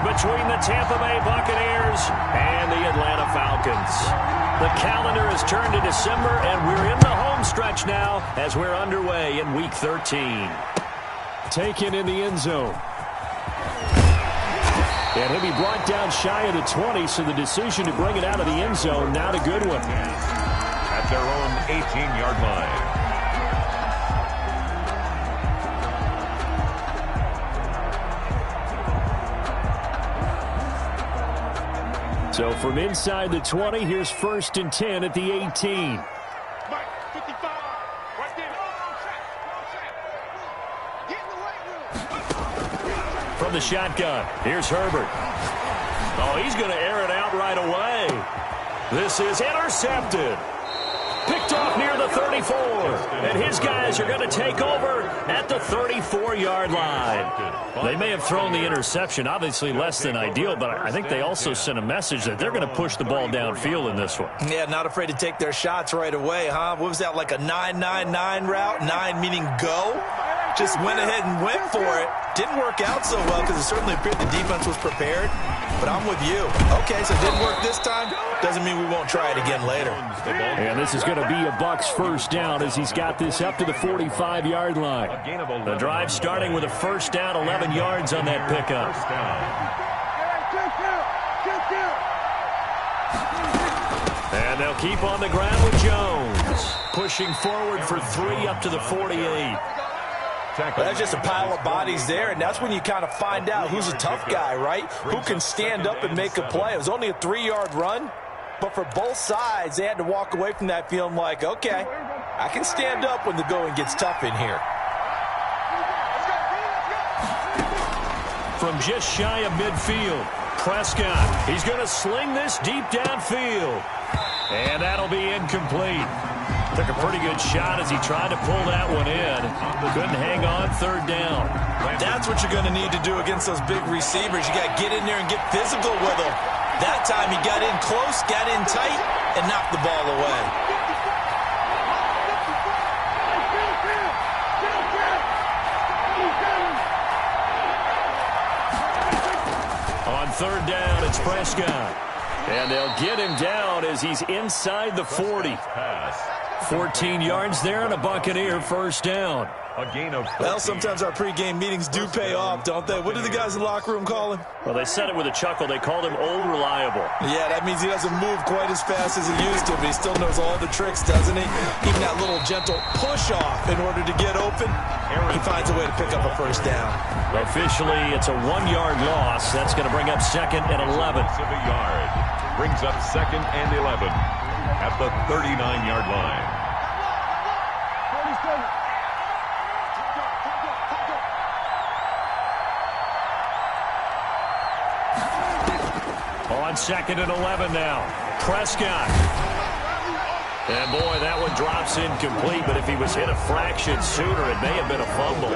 between the Tampa Bay Buccaneers and the Atlanta Falcons. The calendar has turned to December, and we're in the home stretch now as we're underway in Week 13. Taken in the end zone. And he'll be brought down shy of the 20, so the decision to bring it out of the end zone, not a good one. At their own 18-yard line. So from inside the 20, here's 1st and 10 at the 18. From the shotgun, here's Herbert. Oh, he's going to air it out right away. This is intercepted. Picked off near the 34. And his guys are going to take over at the 34-yard line. They may have thrown the interception, obviously less than ideal, but I think they also sent a message that they're going to push the ball downfield in this one. Yeah, not afraid to take their shots right away, huh? What was that, like a 9-9-9 route? 9 meaning go? Just went ahead and went for it. Didn't work out so well because it certainly appeared the defense was prepared. But I'm with you. Okay, so it didn't work this time. Doesn't mean we won't try it again later. And this is going to be a Bucs first down as he's got this up to the 45-yard line. The drive starting with a first down, 11 yards on that pickup. And they'll keep on the ground with Jones. Pushing forward for 3 up to the 48. That's just a pile of bodies there, and that's when you kind of find out who's a tough guy, right? Who can stand up and make a play. It was only a 3-yard run, but for both sides, they had to walk away from that feeling like, okay, I can stand up when the going gets tough in here. From just shy of midfield, Prescott. He's going to sling this deep downfield, and that'll be incomplete. Took a pretty good shot as he tried to pull that one in. Couldn't hang on 3rd down. That's what you're going to need to do against those big receivers. You got to get in there and get physical with them. That time he got in close, got in tight, and knocked the ball away. On 3rd down, it's Prescott. And they'll get him down as he's inside the 40. 14 yards there and a Buccaneer first down. A gain of 14. Well, sometimes our pregame meetings do pay off, don't they? What do the guys in the locker room call him? Well, they said it with a chuckle. They called him Old Reliable. Yeah, that means he doesn't move quite as fast as he used to, but he still knows all the tricks, doesn't he? Even that little gentle push-off in order to get open, he finds a way to pick up a first down. Officially, it's a 1-yard loss. That's going to bring up 2nd and 11. A yard. Brings up 2nd and 11 at the 39-yard line. On 2nd and 11 now. Prescott. And boy, that one drops incomplete, but if he was hit a fraction sooner, it may have been a fumble.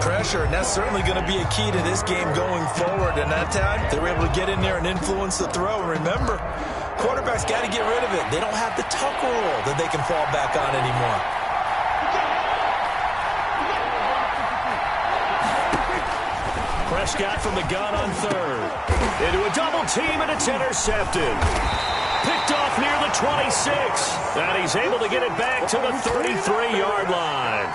Pressure, and that's certainly going to be a key to this game going forward. And that time, they were able to get in there and influence the throw. And remember, quarterbacks got to get rid of it. They don't have the tuck rule that they can fall back on anymore. Prescott from the gun on 3rd. Into a double team, and it's intercepted. Picked off near the 26. And he's able to get it back to the 33-yard line.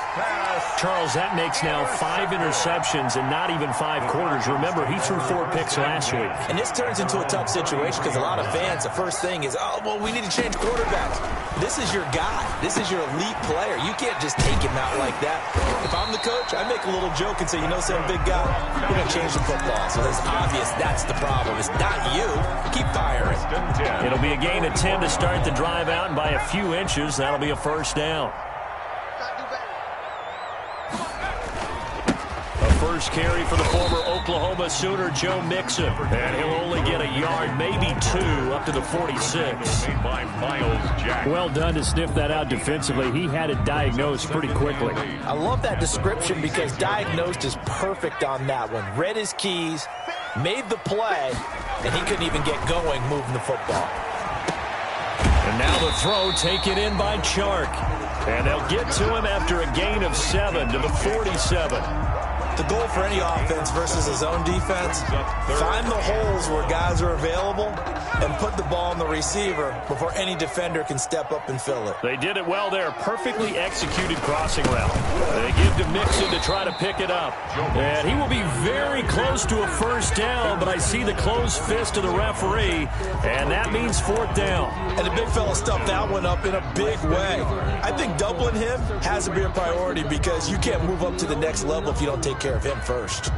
Charles, that makes now 5 interceptions and not even 5 quarters. Remember, he threw 4 picks last week. And this turns into a tough situation because a lot of fans, the first thing is, oh, well, we need to change quarterbacks. This is your guy. This is your elite player. You can't just take him out like that. If I'm the coach, I make a little joke and say, you know something, big guy, we're going to change the football. So it's obvious that's the problem. It's not you. Keep firing. It'll be a gain of 10 to start the drive out, and by a few inches, that'll be a first down. First carry for the former Oklahoma Sooner, Joe Mixon. And he'll only get a yard, maybe 2, up to the 46. Well done to sniff that out defensively. He had it diagnosed pretty quickly. I love that description because diagnosed is perfect on that one. Read his keys, made the play, and he couldn't even get going moving the football. And now the throw taken in by Chark. And they'll get to him after a gain of 7 to the 47. The goal for any offense versus his own defense, find the holes where guys are available and put the ball on the receiver before any defender can step up and fill it. They did it well there. Perfectly executed crossing route. They give to Mixon to try to pick it up. And he will be very close to a first down, but I see the closed fist of the referee, and that means fourth down. And the big fella stuffed that one up in a big way. I think doubling him has to be a priority because you can't move up to the next level if you don't take care of him first.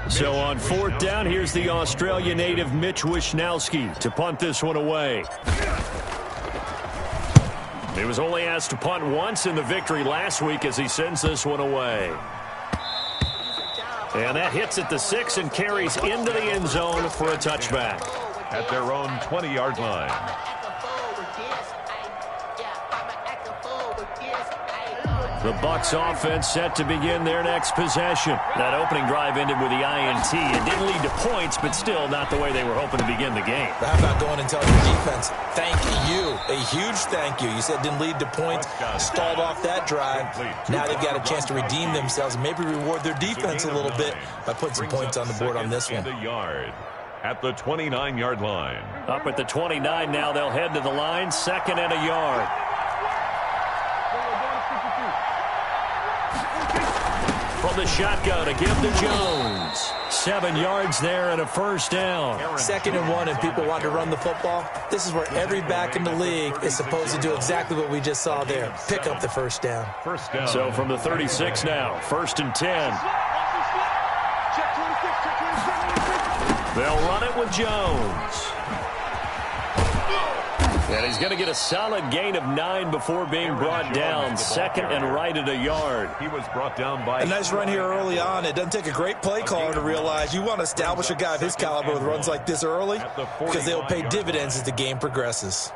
So on fourth down, here's the Australia native Mitch Wishnowsky to punt this one away. He was only asked to punt once in the victory last week as he sends this one away. And that hits at the 6 and carries into the end zone for a touchback. At their own 20-yard line. The Bucs offense set to begin their next possession. That opening drive ended with the INT. It didn't lead to points, but still not the way they were hoping to begin the game. How about going and telling your defense, thank you, a huge thank you. You said it didn't lead to points, stalled off that drive. Now they've got a chance to redeem themselves and maybe reward their defense a little bit by putting some points on the board on this one. At the 29-yard line. Up at the 29 now, they'll head to the line, 2nd and a yard. From the shotgun to give to Jones. 7 yards there and a first down. 2nd and 1 and people want to run the football. This is where every back in the league is supposed to do exactly what we just saw there. Pick up the first down. So from the 36 now, 1st and 10. They'll run it with Jones. And he's going to get a solid gain of 9 before being brought down. 2nd and right at a yard. He was brought down by a nice run here early on. It doesn't take a great play caller to realize you want to establish a guy of his caliber with runs like this early because they'll pay dividends as the game progresses.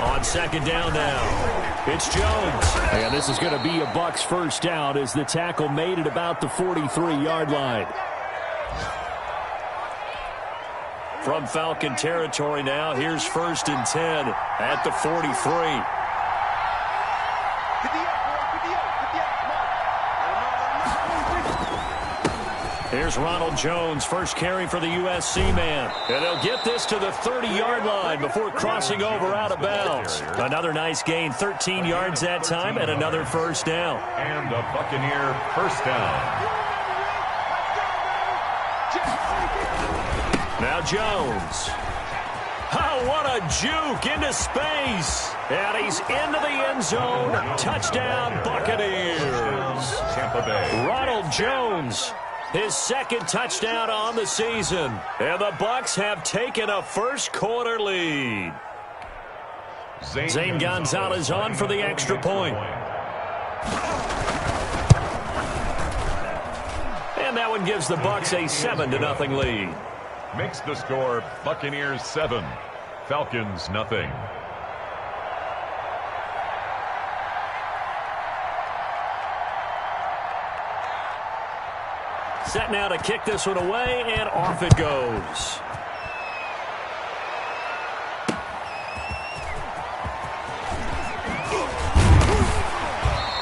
On 2nd down now. It's Jones. And this is going to be a Bucs first down as the tackle made it about the 43-yard line. From Falcon territory now, here's 1st and 10 at the 43. Here's Ronald Jones, first carry for the USC man. And they'll get this to the 30-yard line before crossing over out of bounds. Another nice gain, 13 yards that time, and another first down. And a Buccaneer first down. Now Jones. Oh, what a juke into space. And he's into the end zone. Touchdown, Buccaneers. Tampa Bay. Ronald Jones. His 2nd touchdown on the season. And the Bucs have taken a first quarter lead. Zane Gonzalez on for the extra point. And that one gives the Bucs a 7-0 lead. Makes the score Buccaneers 7, Falcons nothing. Set now to kick this one away, and off it goes.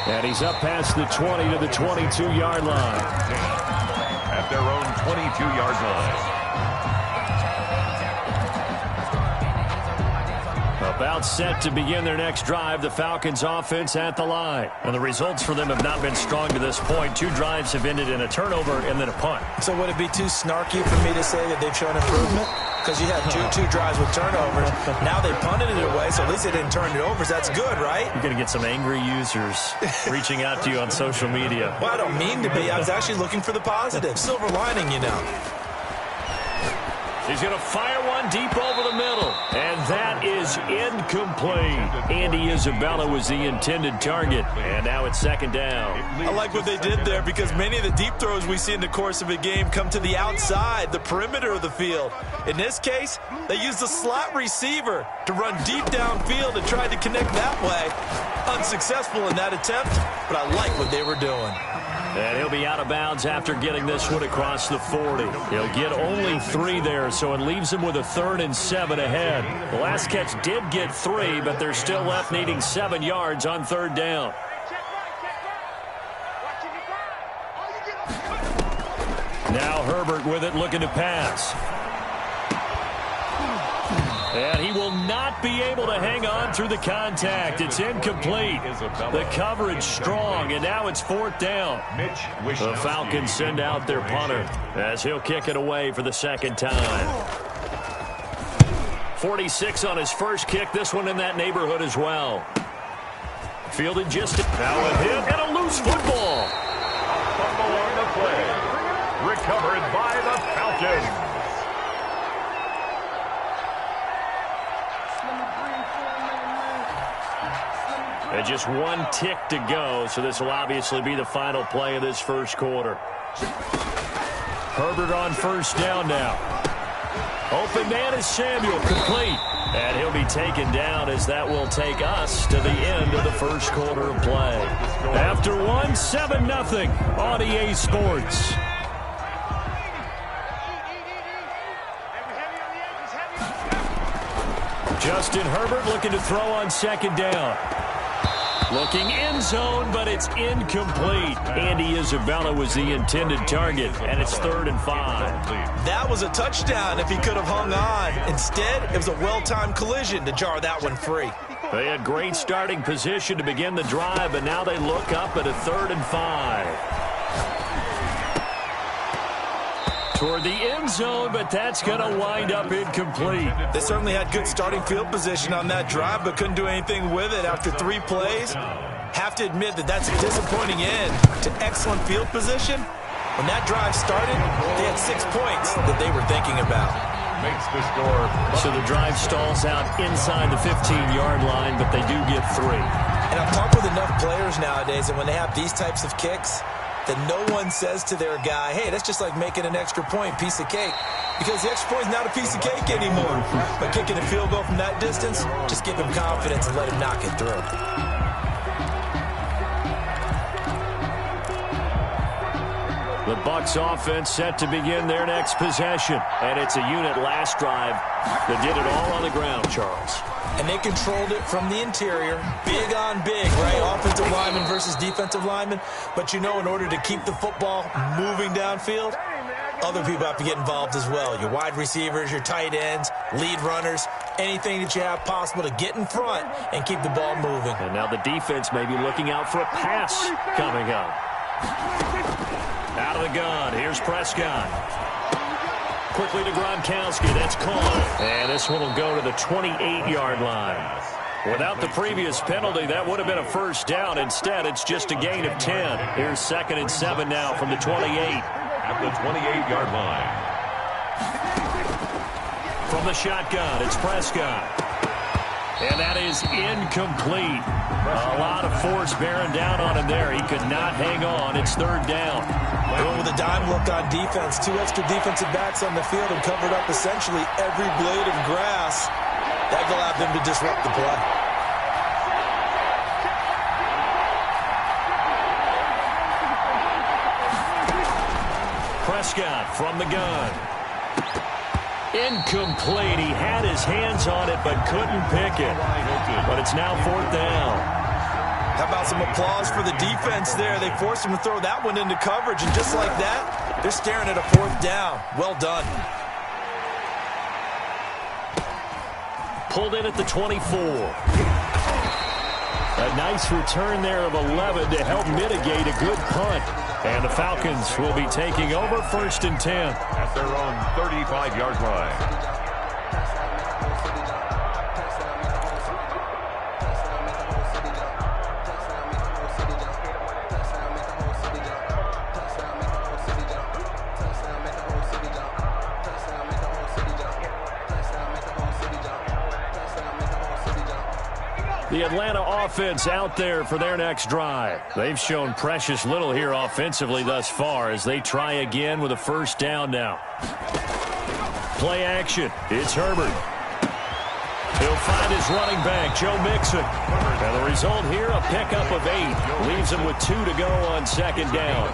And he's up past the 20 to the 22-yard line. At their own 22-yard line. About set to begin their next drive, the Falcons offense at the line. And the results for them have not been strong to this point. 2 drives have ended in a turnover and then a punt. So would it be too snarky for me to say that they've shown improvement? Because you had two drives with turnovers. Now they punted it away, so at least they didn't turn it over. So that's good, right? You're going to get some angry users reaching out to you on social media. Well, I don't mean to be. I was actually looking for the positive. Silver lining, you know. He's going to fire one deep over the middle. And that is is incomplete. Andy Isabella was the intended target, and now it's second down. I like what they did there because many of the deep throws we see in the course of a game come to the outside, the perimeter of the field. In this case, they used the slot receiver to run deep downfield and tried to connect that way. Unsuccessful in that attempt, but I like what they were doing. And he'll be out of bounds after getting this one across the 40. He'll get only 3 there, so it leaves him with a 3rd and 7 ahead. The last catch did get 3, but they're still left needing 7 yards on 3rd down. Now Herbert with it, looking to pass. And he will not be able to hang on through the contact. It's incomplete. The coverage strong, and now it's 4th down. The Falcons send out their punter as he'll kick it away for the 2nd time. 46 on his first kick. This one in that neighborhood as well. Fielded just now a hit and a loose football. Fumble on the play. Recovered by the Falcons. And just 1 tick to go, so this will obviously be the final play of this first quarter. Herbert on 1st down now. Open man is Samuel, complete. And he'll be taken down as that will take us to the end of the first quarter of play. After 1, 7-0 on EA Sports. Justin Herbert looking to throw on 2nd down. Looking end zone, but it's incomplete. Andy Isabella was the intended target, and it's 3rd and 5. That was a touchdown if he could have hung on. Instead, it was a well-timed collision to jar that one free. They had great starting position to begin the drive, but now they look up at a 3rd and 5. Toward the end zone, but that's going to wind up incomplete. They certainly had good starting field position on that drive, but couldn't do anything with it after 3 plays. Have to admit that that's a disappointing end to excellent field position. When that drive started, they had 6 points that they were thinking about. Makes the score. So the drive stalls out inside the 15-yard line, but they do get 3. And I've talked with enough players nowadays, and when they have these types of kicks, that no one says to their guy, hey, that's just like making an extra point, piece of cake. Because the extra point is not a piece of cake anymore. But kicking a field goal from that distance, just give him confidence and let him knock it through. The Bucs offense set to begin their next possession. And it's a unit last drive that did it all on the ground, Charles. And they controlled it from the interior. Big on big, right? Offensive lineman versus defensive lineman. But you know, in order to keep the football moving downfield, other people have to get involved as well. Your wide receivers, your tight ends, lead runners, anything that you have possible to get in front and keep the ball moving. And now the defense may be looking out for a pass coming up. Out of the gun, here's Prescott. Quickly to Gronkowski, that's caught. And this one will go to the 28-yard line. Without the previous penalty, that would have been a 1st down. Instead, it's just a gain of 10. Here's 2nd and 7 now from the 28. At the 28-yard line. From the shotgun, it's Prescott. And that is incomplete. A lot of force bearing down on him there. He could not hang on. It's 3rd down. Going with a dime look on defense. 2 extra defensive backs on the field and covered up essentially every blade of grass. That allowed them to disrupt the play. Prescott from the gun. Incomplete. He had his hands on it but couldn't pick it. But it's now 4th down. How about some applause for the defense there? They forced him to throw that one into coverage, and just like that, they're staring at a 4th down. Well done. Pulled in at the 24. A nice return there of 11 to help mitigate a good punt. And the Falcons will be taking over 1st and 10. At their own 35-yard line. The Atlanta offense out there for their next drive. They've shown precious little here offensively thus far as they try again with a first down now. Play action. It's Herbert. He'll find his running back, Joe Mixon. And the result here, a pickup of 8. Leaves him with 2 to go on second down.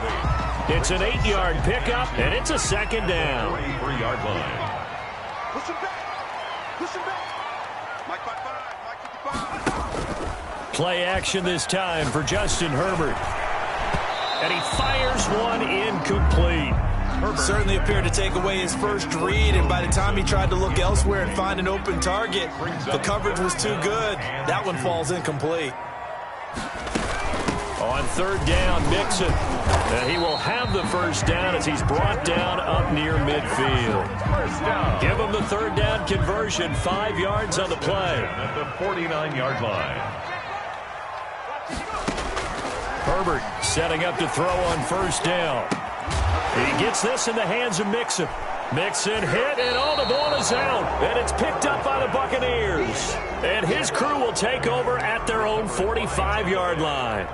It's an 8-yard pickup, and it's a second down. 3-yard line. Push him back. Push him back. Mike 55. Play action this time for Justin Herbert. And he fires one incomplete. Herbert certainly appeared to take away his first read, and by the time he tried to look elsewhere and find an open target, the coverage was too good. That one falls incomplete. On third down, Mixon. And he will have the first down as he's brought down up near midfield. Give him the third down conversion, 5 yards on the play. At the 49-yard line. Herbert setting up to throw on first down. He gets this in the hands of Mixon. Mixon hit, and all the ball is out. And it's picked up by the Buccaneers. And his crew will take over at their own 45-yard line.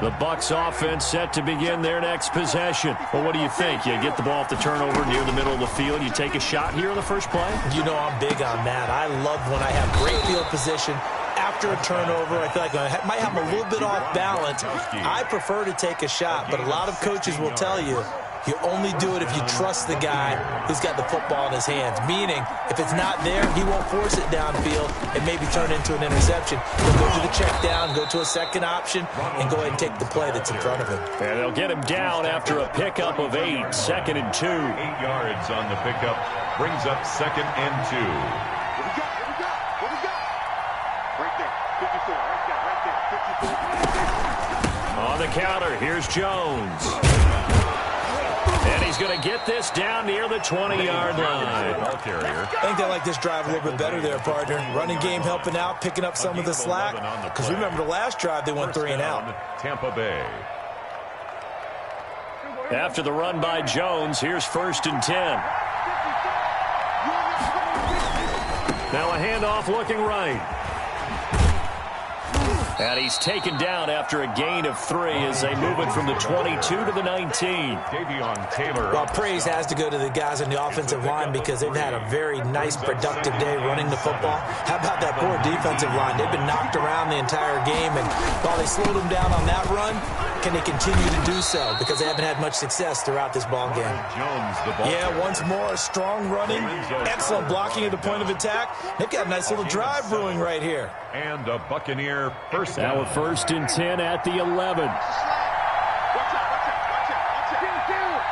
The Bucs offense set to begin their next possession. Well, what do you think? You get the ball off the turnover near the middle of the field. You take a shot here on the first play? You know I'm big on that. I love when I have great field position. After a turnover, I feel like I might have a little bit off balance. I prefer to take a shot, but a lot of coaches will tell you, you only do it if you trust the guy who's got the football in his hands. Meaning, if it's not there, he won't force it downfield and maybe turn it into an interception. He'll go to the check down, go to a second option, and go ahead and take the play that's in front of him. And they'll get him down after a pickup of 8, 2nd and 2. 8 yards on the pickup. Brings up 2nd and 2. What we got? What we got? What we got? Right there. 54. Right there. 54. On the counter, here's Jones. And he's going to get this down near the 20-yard line. Ball carrier. I think they like this drive a little bit better there, partner. Running game helping out, picking up some of the slack. Because remember the last drive, they went 3 and out. Tampa Bay. After the run by Jones, here's 1st and 10. Now a handoff looking right. And he's taken down after a gain of 3 as they move it from the 22 to the 19. Davion Taylor. Well, praise has to go to the guys on the offensive line because they've had a very nice, productive day running the football. How about that poor defensive line? They've been knocked around the entire game, and while they slowed them down on that run, can they continue to do so? Because they haven't had much success throughout this ball game. Jones, the ball Yeah, carrier. once more, strong running, excellent blocking at the point of attack. They've got a nice little drive brewing right here. And a Buccaneer first Now down. a 1st and 10 at the 11. Watch out. Watch out. Watch out.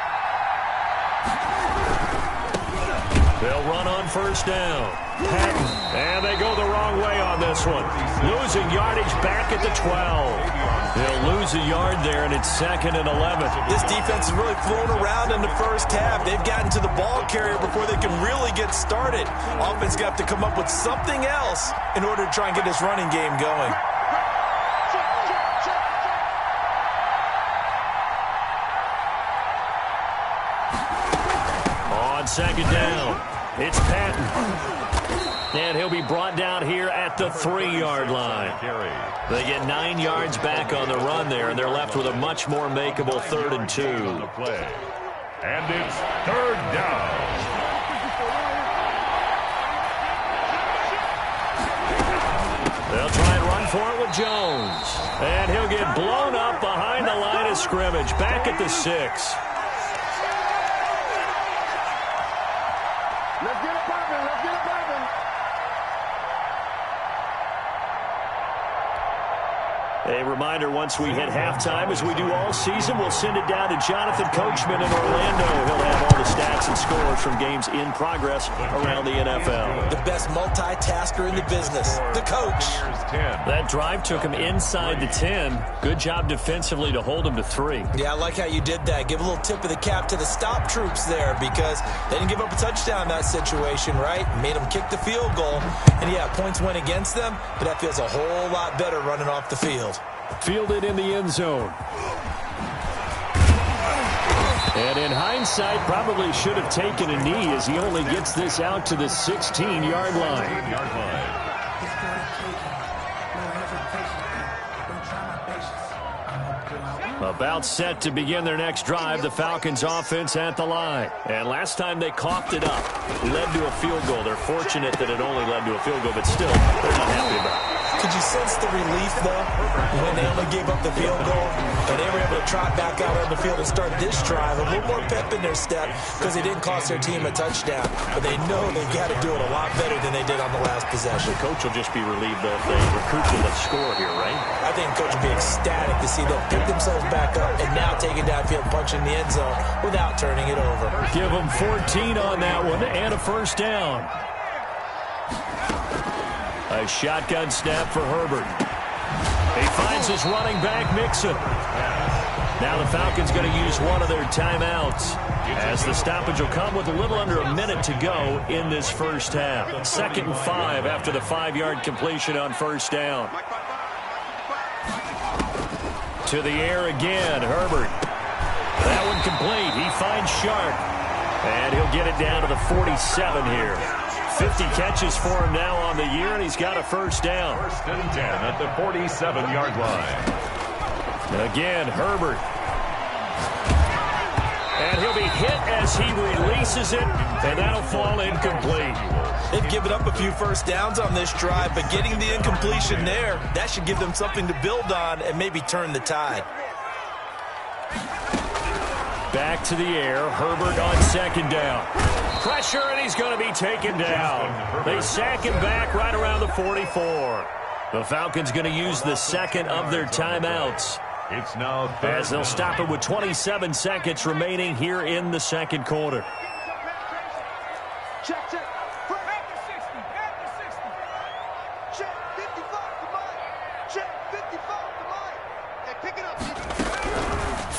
They'll run on first down. Patton, and they go the wrong way on this one. Losing yardage back at the 12. They'll lose a yard there, and it's 2nd and 11. This defense has really flown around in the first half. They've gotten to the ball carrier before they can really get started. Offense got to come up with something else in order to try and get this running game going. On second down, it's Patton. And he'll be brought down here at the 3-yard line. Carry. They get 9 yards back on the run there, and they're left with a much more makeable 3rd and 2. On the play. And it's 3rd down. They'll try and run for it with Jones. And he'll get blown up behind the line of scrimmage, back at the 6. Let's get it poppin'. Let's get it poppin'. A reminder, once we hit halftime, as we do all season, we'll send it down to Jonathan Coachman in Orlando. He'll have all the stats and scores from games in progress around the NFL. The best multitasker in the business, the coach. Here's 10. That drive took him inside the 10. Good job defensively to hold him to 3. Yeah, I like how you did that. Give a little tip of the cap to the stop troops there because they didn't give up a touchdown in that situation, right? Made them kick the field goal. And, yeah, points went against them, but that feels a whole lot better running off the field. Fielded in the end zone. And in hindsight, probably should have taken a knee as he only gets this out to the 16-yard line. About set to begin their next drive, the Falcons offense at the line. And last time they coughed it up, led to a field goal. They're fortunate that it only led to a field goal, but still, they're not happy about it. Could you sense the relief, though, when they only gave up the field goal and they were able to trot back out on the field and start this drive? A little more pep in their step because they didn't cost their team a touchdown. But they know they've got to do it a lot better than they did on the last possession. The coach will just be relieved, though, if they recoup with a score here, right? I think the coach will be ecstatic to see them pick themselves back up and now take it downfield, punching the end zone without turning it over. Give them 14 on that one and a first down. A shotgun snap for Herbert. He finds his running back, Mixon. Now the Falcons going to use one of their timeouts, as the stoppage will come with a little under a minute to go in this first half. 2nd and 5 after the 5-yard completion on first down. To the air again, Herbert. That one complete. He finds Sharp. And he'll get it down to the 47 here. 50 catches for him now on the year, and he's got a first down. 1st and 10 at the 47-yard line. Again, Herbert. And he'll be hit as he releases it, and that'll fall incomplete. They've given up a few first downs on this drive, but getting the incompletion there, that should give them something to build on and maybe turn the tide. Back to the air, Herbert on 2nd down. Pressure, and he's going to be taken down. They sack him back right around the 44. The Falcons going to use the second of their timeouts. It's now as they'll stop it with 27 seconds remaining here in the second quarter. Check. Back to 60. Check 55 to Mike. Check 55 to Mike. Hey, pick it up.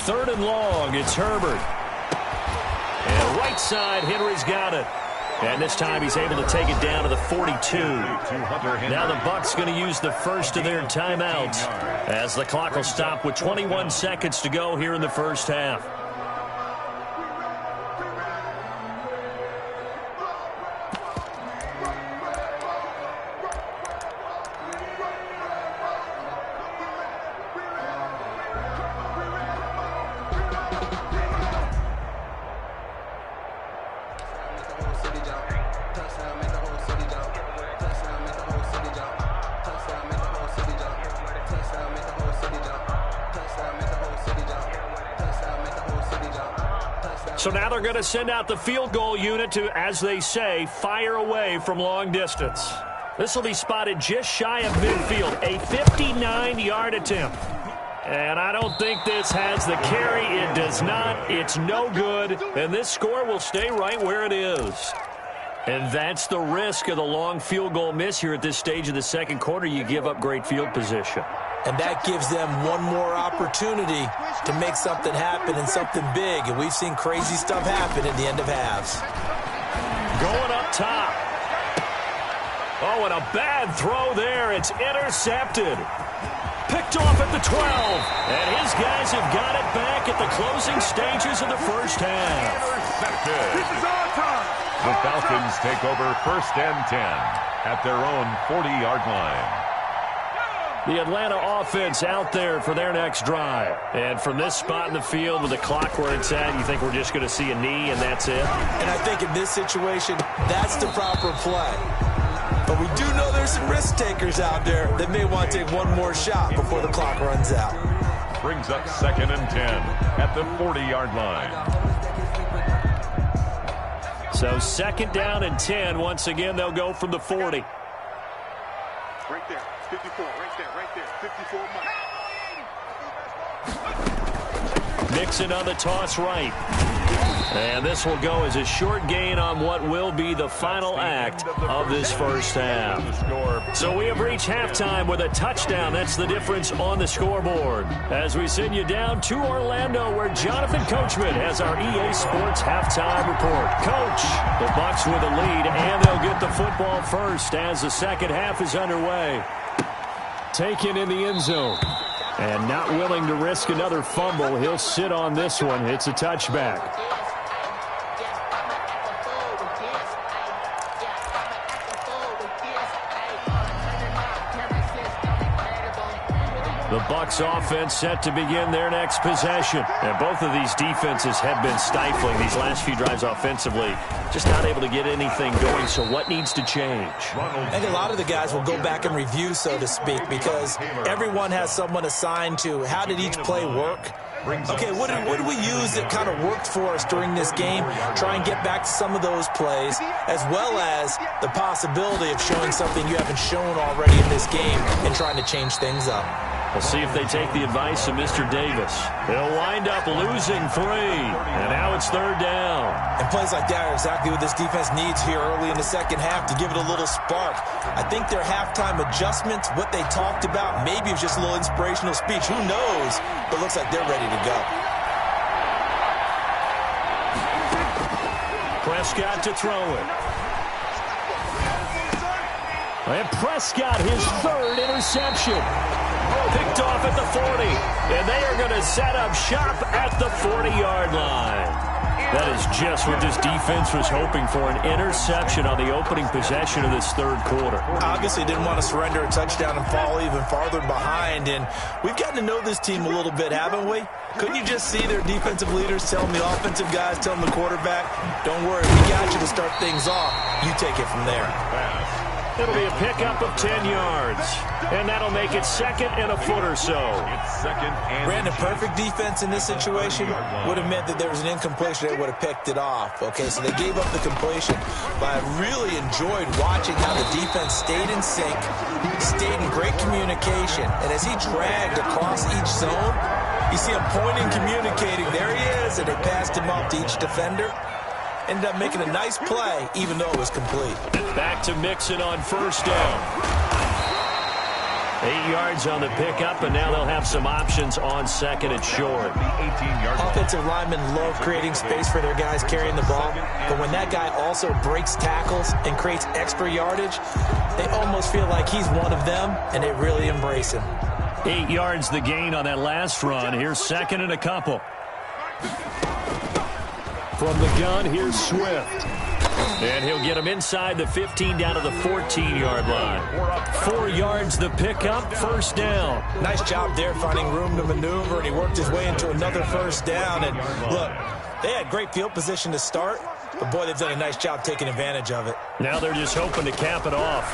3rd and long, it's Herbert. And right side, Henry's got it. And this time he's able to take it down to the 42. Now the Bucs going to use the first of their timeouts, as the clock will stop with 21 seconds to go here in the first half. So now they're going to send out the field goal unit to, as they say, fire away from long distance. This will be spotted just shy of midfield, a 59-yard attempt. And I don't think this has the carry. It does not. It's no good. And this score will stay right where it is. And that's the risk of the long field goal miss here at this stage of the second quarter. You give up great field position. And that gives them one more opportunity to make something happen and something big. And we've seen crazy stuff happen at the end of halves. Going up top. Oh, and a bad throw there. It's intercepted. Picked off at the 12. And his guys have got it back at the closing stages of the first half. Intercepted. This is our time. The Falcons take over 1st and 10 at their own 40-yard line. The Atlanta offense out there for their next drive. And from this spot in the field with the clock where it's at, you think we're just going to see a knee and that's it? And I think in this situation, that's the proper play. But we do know there's some risk takers out there that may want to take one more shot before the clock runs out. Brings up 2nd and 10 at the 40-yard line. So 2nd down and 10. Once again, they'll go from the 40. Right there. 54. Right there. 54 Mike. Mixon on the toss right. And this will go as a short gain on what will be the final act of this first half. So we have reached halftime with a touchdown. That's the difference on the scoreboard. As we send you down to Orlando, where Jonathan Coachman has our EA Sports halftime report. Coach, the Bucs with a lead, and they'll get the football first as the second half is underway. Taken in the end zone. And not willing to risk another fumble. He'll sit on this one. It's a touchback. The Bucs offense set to begin their next possession. And both of these defenses have been stifling these last few drives offensively. Just not able to get anything going, so what needs to change? I think a lot of the guys will go back and review, so to speak, because everyone has someone assigned to how did each play work. Okay, what did we use that kind of worked for us during this game? Try and get back to some of those plays, as well as the possibility of showing something you haven't shown already in this game and trying to change things up. We'll see if they take the advice of Mr. Davis. They'll wind up losing 3, and now it's 3rd down. And plays like that are exactly what this defense needs here early in the second half to give it a little spark. I think their halftime adjustments, what they talked about, maybe it was just a little inspirational speech. Who knows? But it looks like they're ready to go. Prescott to throw it. And Prescott, his 3rd interception. Picked off at the 40, and they are going to set up shop at the 40-yard line. That is just what this defense was hoping for, an interception on the opening possession of this 3rd quarter. Obviously didn't want to surrender a touchdown and fall even farther behind, and we've gotten to know this team a little bit, haven't we? Couldn't you just see their defensive leaders telling the offensive guys, telling the quarterback, don't worry, we got you to start things off. You take it from there. It'll be a pickup of 10 yards, and that'll make it 2nd and a foot or so. Brandon, perfect defense in this situation would have meant that there was an incompletion. They would have picked it off. Okay, so they gave up the completion. But I really enjoyed watching how the defense stayed in sync, stayed in great communication. And as he dragged across each zone, you see him pointing, communicating. There he is, and they passed him off to each defender. Ended up making a nice play, even though it was complete. Back to Mixon on 1st down. 8 yards on the pickup, and now they'll have some options on 2nd and short. Offensive linemen love creating space for their guys carrying the ball, but when that guy also breaks tackles and creates extra yardage, they almost feel like he's one of them, and they really embrace him. 8 yards the gain on that last run. Here's 2nd and a couple. From the gun, here's Swift. And he'll get him inside the 15 down to the 14-yard line. 4 yards the pickup, 1st down. Nice job there finding room to maneuver, and he worked his way into another 1st down. And look, they had great field position to start, but boy, they've done a nice job taking advantage of it. Now they're just hoping to cap it off.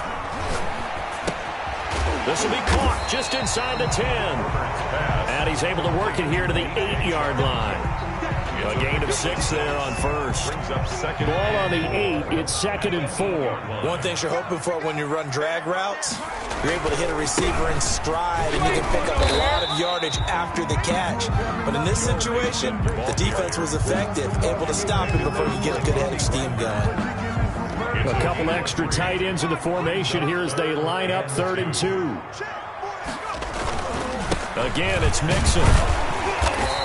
This will be caught just inside the 10. And he's able to work it here to the 8-yard line. A gain of 6 there on 1st. Ball on the 8. It's 2nd and 4. One thing you're hoping for when you run drag routes, you're able to hit a receiver in stride, and you can pick up a lot of yardage after the catch. But in this situation, the defense was effective, able to stop him before you get a good head of steam going. A couple extra tight ends in the formation here as they line up 3rd and 2. Again, it's Mixon.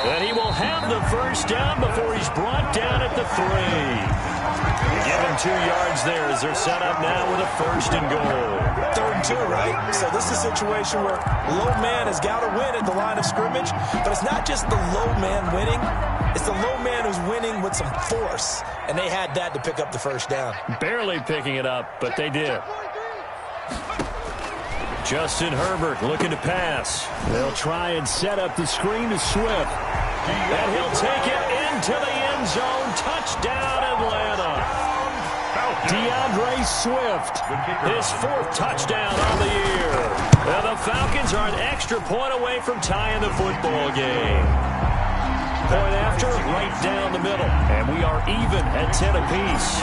And he will have the 1st down before he's brought down at the 3. Give him 2 yards there as they're set up now with a 1st and goal. 3rd and 2, right? So this is a situation where low man has got to win at the line of scrimmage, but it's not just the low man winning. It's the low man who's winning with some force, and they had that to pick up the 1st down. Barely picking it up, but they did. Justin Herbert looking to pass. They'll try and set up the screen to Swift. And he'll take it into the end zone. Touchdown, Atlanta. DeAndre Swift, his 4th touchdown on the year. Now the Falcons are an extra point away from tying the football game. Point after, right down the middle. And we are even at 10 apiece.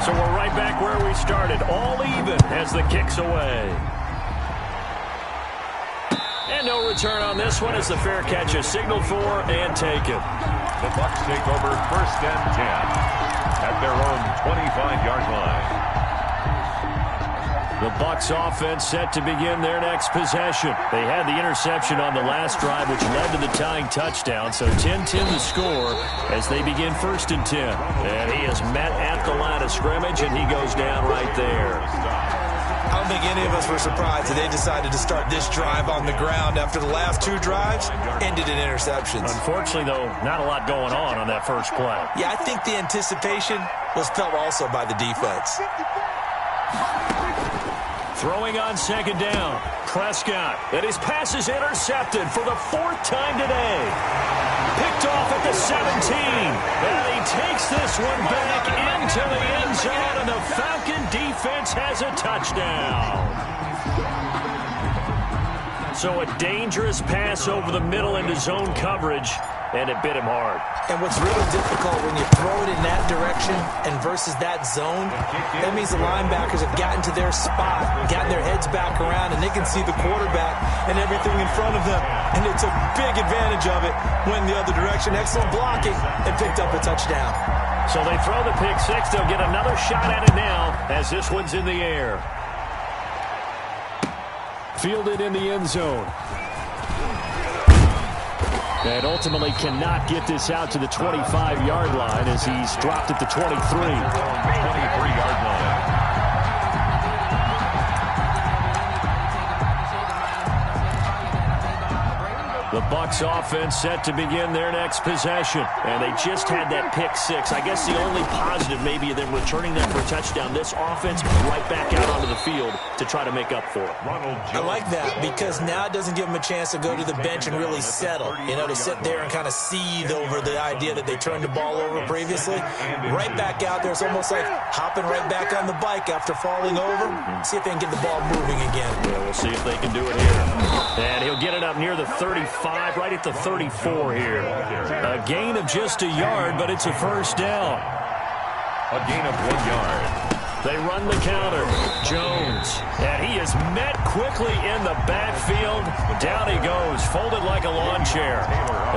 So we're right back where we started, all even as the kick's away. And no return on this one as the fair catch is signaled for and taken. The Bucs take over 1st and 10 at their own 25-yard line. The Bucs offense set to begin their next possession. They had the interception on the last drive, which led to the tying touchdown. So 10-10 the score as they begin 1st and 10. And he is met at the line of scrimmage, and he goes down right there. I don't think any of us were surprised that they decided to start this drive on the ground after the last 2 drives ended in interceptions. Unfortunately, though, not a lot going on that first play. Yeah, I think the anticipation was felt also by the defense. Throwing on 2nd down. Prescott. And his pass is intercepted for the 4th time today. Picked off at the 17. And he takes this one back into the end zone, and the Falcon defense has a touchdown. So a dangerous pass over the middle into zone coverage, and it bit him hard. And what's really difficult when you throw it in that direction and versus that zone, that means the linebackers have gotten to their spot, gotten their heads back around, and they can see the quarterback and everything in front of them. And they took big advantage of it, went the other direction. Excellent blocking, and picked up a touchdown. So they throw the pick six. They'll get another shot at it now as this one's in the air. Fielded in the end zone. And ultimately cannot get this out to the 25-yard line as he's dropped at the 23. 23-yard line. The Bucs offense set to begin their next possession. And they just had that pick six. I guess the only positive maybe of them returning that for a touchdown. This offense right back out onto the field to try to make up for it. I like that because now it doesn't give them a chance to go to the bench and really settle. You know, to sit there and kind of seethe over the idea that they turned the ball over previously. Right back out there. It's almost like hopping right back on the bike after falling over. See if they can get the ball moving again. Yeah, we'll see if they can do it here. And he'll get it up near the 35. Right at the 34 here. A gain of just a yard, but it's a first down. A gain of 1 yard. They run the counter. Jones. And he is met quickly in the backfield. Down he goes, folded like a lawn chair.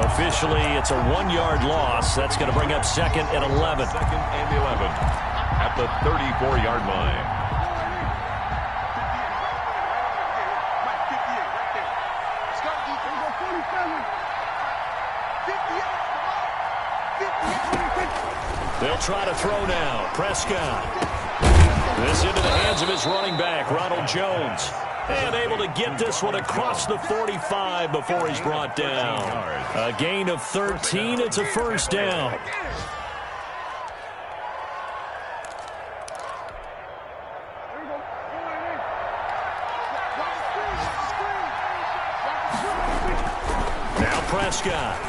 Officially, it's a 1-yard loss. That's going to bring up 2nd and 11. 2nd and 11 at the 34-yard line. They'll try to throw now. Prescott. This into the hands of his running back, Ronald Jones. And able to get this one across the 45 before he's brought down. A gain of 13. It's a first down. Now Prescott.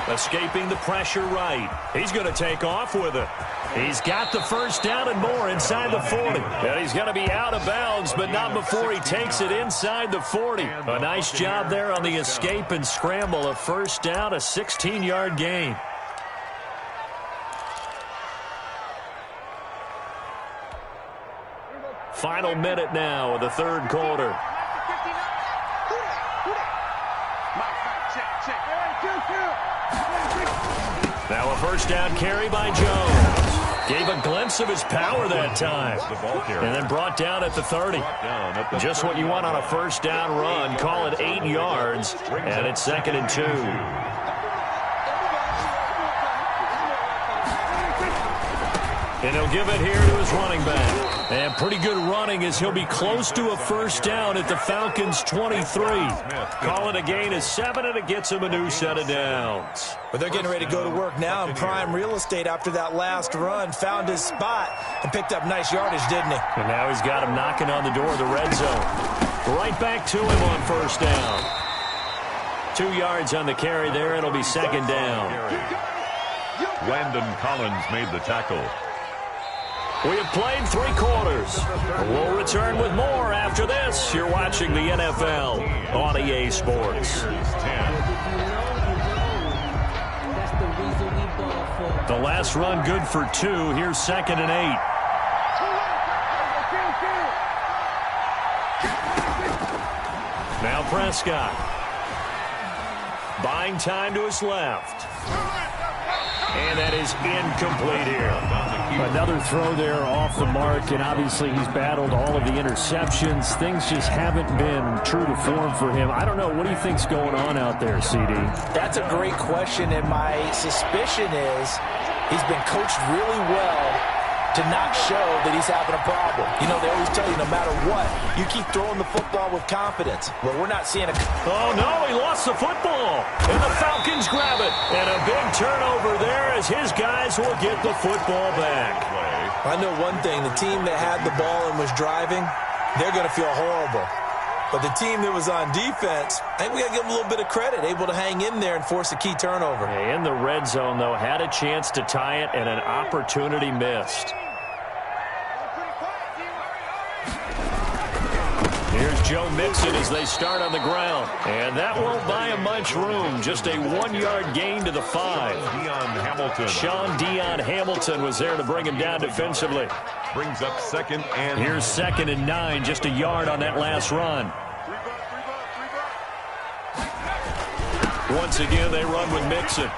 Escaping the pressure right. He's going to take off with it. He's got the first down and more inside the 40. And he's going to be out of bounds, but not before he takes it inside the 40. A nice job there on the escape and scramble. A first down, a 16-yard gain. Final minute now of the third quarter. Now a first down carry by Jones. Gave a glimpse of his power that time. And then brought down at the 30. Just what you want on a first down run. Call it 8 yards. And it's 2nd and 2. And he'll give it here to his running back. And pretty good running as he'll be close to a first down at the Falcons' 23. Call it a gain of 7, and it gets him a new set of downs. But they're getting ready to go to work now in prime real estate after that last run. Found his spot and picked up nice yardage, didn't he? And now he's got him knocking on the door of the red zone. Right back to him on first down. 2 yards on the carry there. It'll be 2nd down. Landon Collins made the tackle. We have played 3 quarters. We'll return with more after this. You're watching the NFL on EA Sports. The last run good for 2. Here's 2nd and 8. Now Prescott. Buying time to his left. And that is incomplete here. Another throw there off the mark, and obviously he's battled all of the interceptions. Things just haven't been true to form for him. I don't know. What do you think's going on out there, CD? That's a great question, and my suspicion is he's been coached really well to not show that he's having a problem. You know, they always tell you no matter what, you keep throwing the football with confidence. Well, we're not seeing a... Oh, no, he lost the football. And the Falcons grab it. And a big turnover there as his guys will get the football back. I know one thing. The team that had the ball and was driving, they're going to feel horrible. But the team that was on defense, I think we got to give them a little bit of credit, able to hang in there and force a key turnover. In the red zone, though, had a chance to tie it and an opportunity missed. Here's Joe Mixon as they start on the ground. And that won't buy him much room. Just a 1-yard gain to the 5. Sean Dion Hamilton was there to bring him down defensively. Brings up 2nd and... Here's 2nd and 9, just a yard on that last run. Once again, they run with Mixon.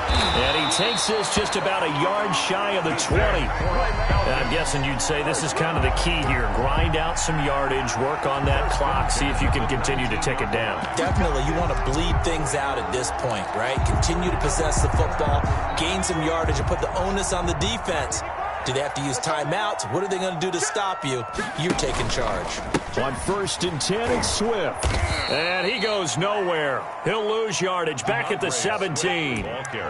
And he takes this just about a yard shy of the 20. And I'm guessing you'd say this is kind of the key here. Grind out some yardage, work on that clock, see if you can continue to tick it down. Definitely, you want to bleed things out at this point, right? Continue to possess the football, gain some yardage, and put the onus on the defense. Do they have to use timeouts? What are they going to do to stop you? You're taking charge. On 1st and 10, it's Swift. And he goes nowhere. He'll lose yardage back at the 17.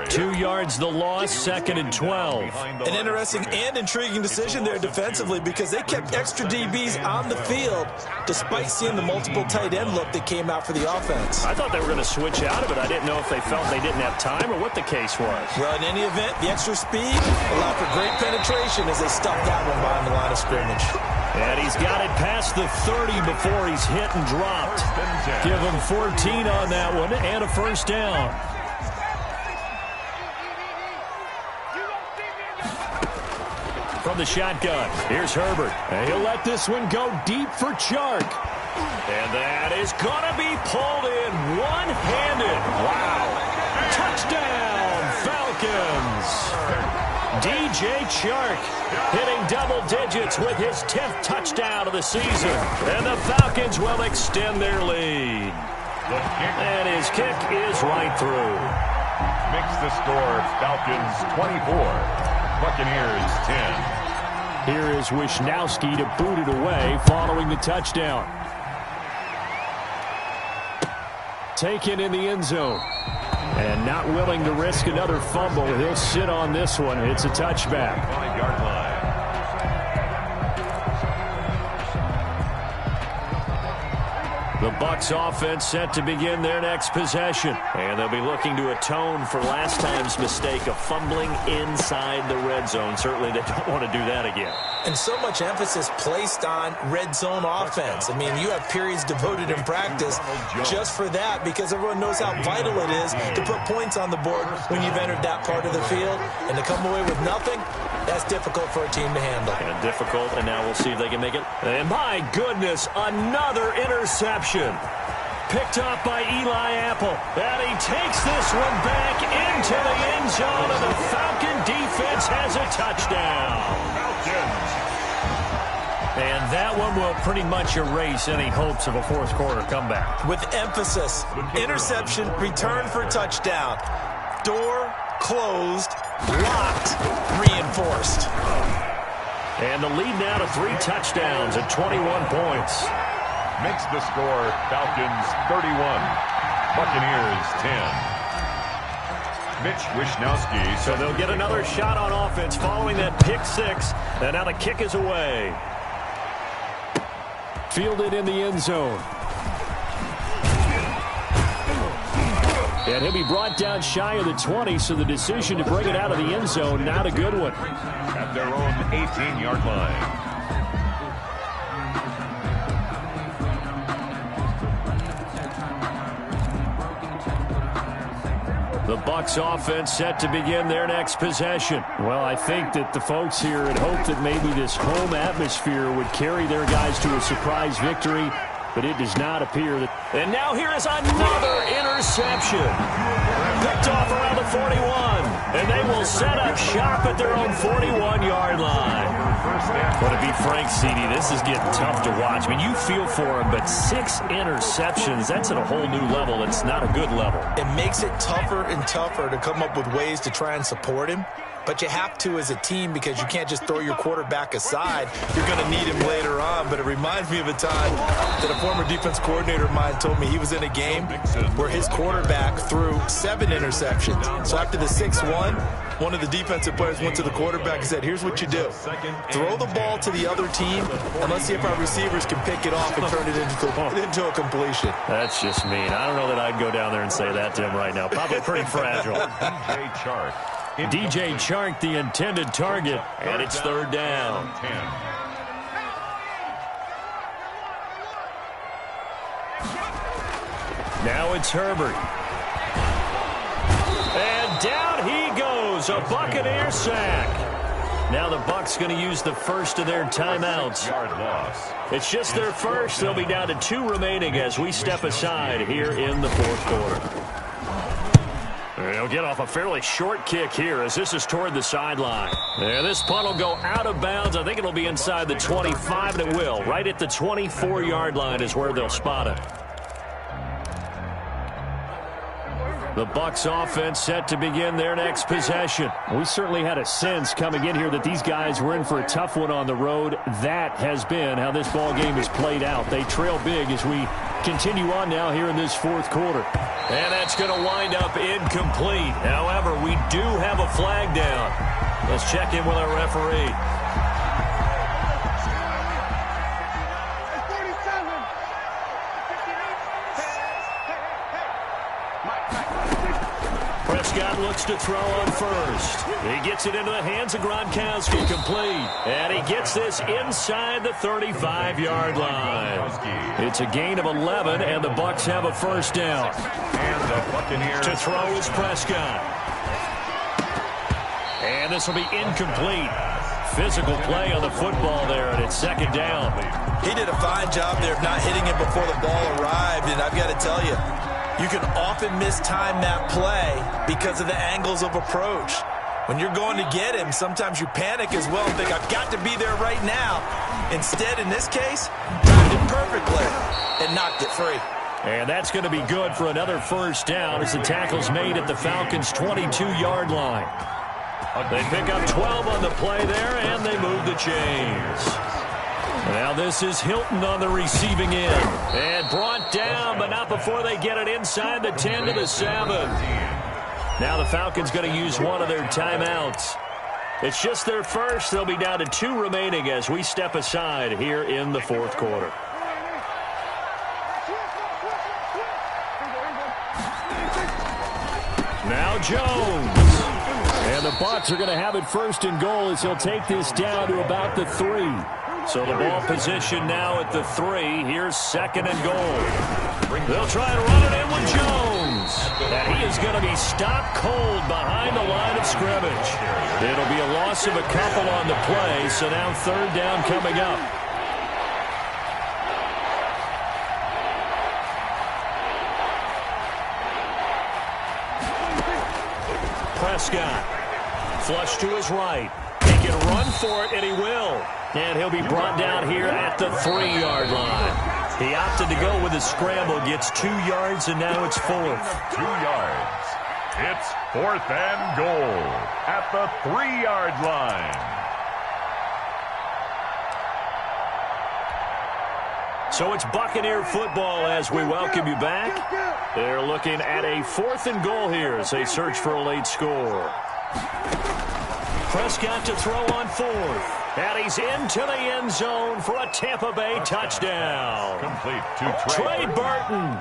2 yards the loss, 2nd and 12. An interesting and intriguing decision there defensively because they kept extra DBs on the field despite seeing the multiple tight end look that came out for the offense. I thought they were going to switch out of it. I didn't know if they felt they didn't have time or what the case was. Well, in any event, the extra speed allowed for great penetration as they stuffed that one behind the line of scrimmage. And he's got it past the 30 before he's hit and dropped. Give him 14 on that one and a first down. From the shotgun, here's Herbert. And he'll let this one go deep for Chark. And that is going to be pulled in one-handed. Wow. Touchdown, Falcons. DJ Chark hitting double digits with his 10th touchdown of the season. And the Falcons will extend their lead. And his kick is right through. Makes the score Falcons 24, Buccaneers 10. Here is Wisnowski to boot it away following the touchdown. Taken in the end zone. And not willing to risk another fumble. He'll sit on this one. It's a touchback. 5-yard line. The Bucs offense set to begin their next possession. And they'll be looking to atone for last time's mistake of fumbling inside the red zone. Certainly they don't want to do that again. And so much emphasis placed on red zone offense. I mean, you have periods devoted in practice just for that because everyone knows how vital it is to put points on the board when you've entered that part of the field. And to come away with nothing, that's difficult for a team to handle. And difficult, and now we'll see if they can make it. And my goodness, another interception. Picked up by Eli Apple. And he takes this one back into the end zone, and the Falcon defense has a touchdown. And that one will pretty much erase any hopes of a fourth quarter comeback. With emphasis, interception, return for touchdown. Door closed, locked, reinforced. And the lead now to 3 touchdowns at 21 points. Makes the score Falcons 31, Buccaneers 10. Mitch Wisnowski. So they'll get another shot on offense following that pick 6. And now the kick is away. Fielded in the end zone. And he'll be brought down shy of the 20, so the decision to bring it out of the end zone, not a good one. At their own 18-yard line. The Bucs offense set to begin their next possession. Well, I think that the folks here had hoped that maybe this home atmosphere would carry their guys to a surprise victory, but it does not appear that. And now here is another interception. Picked off around the 41, and they will set up shop at their own 41-yard line. But to be frank, CD, this is getting tough to watch. I mean, you feel for him, but 6 interceptions, that's at a whole new level. It's not a good level. It makes it tougher and tougher to come up with ways to try and support him. But you have to as a team because you can't just throw your quarterback aside. You're going to need him later on. But it reminds me of a time that a former defense coordinator of mine told me he was in a game where his quarterback threw 7 interceptions. So after the 6th one, one of the defensive players went to the quarterback and said, here's what you do. Throw the ball to the other team, and let's see if our receivers can pick it off and turn it into a completion. That's just mean. I don't know that I'd go down there and say that to him right now. Probably pretty fragile. DJ Chark, the intended target, and it's third down. Now it's Herbert. And down he goes, a Buccaneer sack. Now the Bucs going to use the first of their timeouts. It's just their first. They'll be down to 2 remaining as we step aside here in the fourth quarter. They'll get off a fairly short kick here as this is toward the sideline. And this punt will go out of bounds. I think it'll be inside the 25, and it will. Right at the 24-yard line is where they'll spot it. The Bucs offense set to begin their next possession. We certainly had a sense coming in here that these guys were in for a tough one on the road. That has been how this ball game has played out. They trail big as we continue on now here in this fourth quarter. And that's going to wind up incomplete. However, we do have a flag down. Let's check in with our referee. Prescott looks to throw on first. He gets it into the hands of Gronkowski, complete. And he gets this inside the 35-yard line. It's a gain of 11, and the Bucs have a first down. And the Buccaneers to throw is Prescott. And this will be incomplete. Physical play on the football there, and it's second down. He did a fine job there of not hitting it before the ball arrived, and I've got to tell you, you can often mistime that play because of the angles of approach. When you're going to get him, sometimes you panic as well and think, I've got to be there right now. Instead, in this case, timed it perfectly and knocked it free. And that's going to be good for another first down as the tackle's made at the Falcons' 22-yard line. They pick up 12 on the play there, and they move the chains. Now this is Hilton on the receiving end. And brought down, but not before they get it inside the 10 to the 7. Now the Falcons going to use one of their timeouts. It's just their first. They'll be down to 2 remaining as we step aside here in the fourth quarter. Now Jones. And the Bucs are going to have it first and goal as he'll take this down to about the 3. So the ball position now at the 3. Here's second and goal. They'll try to run it in with Jones. And he is going to be stopped cold behind the line of scrimmage. It'll be a loss of a couple on the play, so now third down coming up. Prescott. Flush to his right. He can run for it, and he will. And he'll be brought down here at the 3-yard line. He opted to go with a scramble, gets 2 yards, and now it's 4th. 2 yards. It's 4th and goal at the 3-yard line. So it's Buccaneer football as we welcome you back. They're looking at a 4th and goal here as they search for a late score. Prescott to throw on 4th. And he's into the end zone for a Tampa Bay touchdown. Complete to Trey Burton,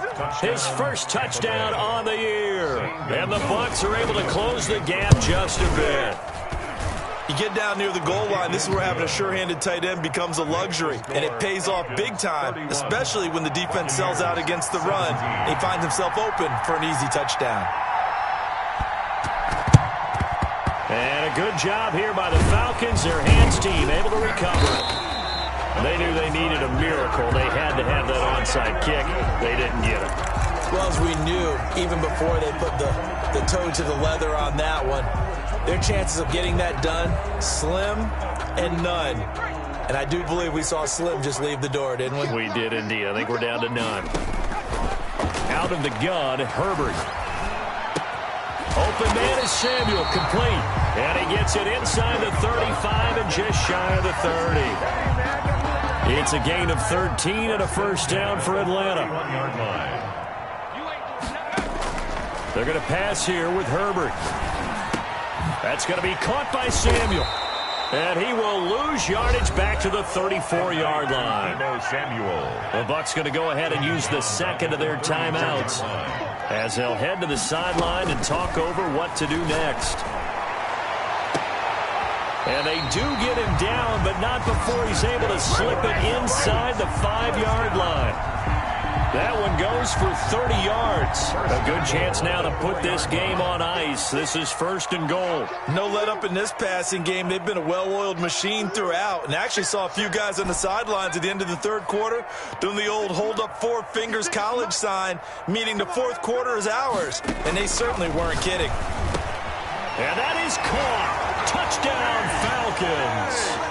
his first touchdown on the year. And the Bucs are able to close the gap just a bit. You get down near the goal line, this is where having a sure-handed tight end becomes a luxury, and it pays off big time, especially when the defense sells out against the run. He finds himself open for an easy touchdown. And a good job here by the Falcons, their hands team, able to recover it. They knew they needed a miracle. They had to have that onside kick. They didn't get it. Well, as we knew, even before they put the toe to the leather on that one, their chances of getting that done, slim and none. And I do believe we saw Slim just leave the door, didn't we? We did indeed. I think we're down to none. Out of the gun, Herbert. Open man is Samuel, complete. And he gets it inside the 35 and just shy of the 30. It's a gain of 13 and a first down for Atlanta. They're going to pass here with Herbert. That's going to be caught by Samuel. And he will lose yardage back to the 34-yard line. Samuel. The Bucs going to go ahead and use the second of their timeouts as they'll head to the sideline and talk over what to do next. And they do get him down, but not before he's able to slip it inside the 5-yard line. That one goes for 30 yards. A good chance now to put this game on ice. This is 1st and goal. No let up in this passing game. They've been a well-oiled machine throughout, and actually saw a few guys on the sidelines at the end of the 3rd quarter doing the old hold up 4 fingers college sign, meaning the 4th quarter is ours, and they certainly weren't kidding. And that is caught. Touchdown, Falcons.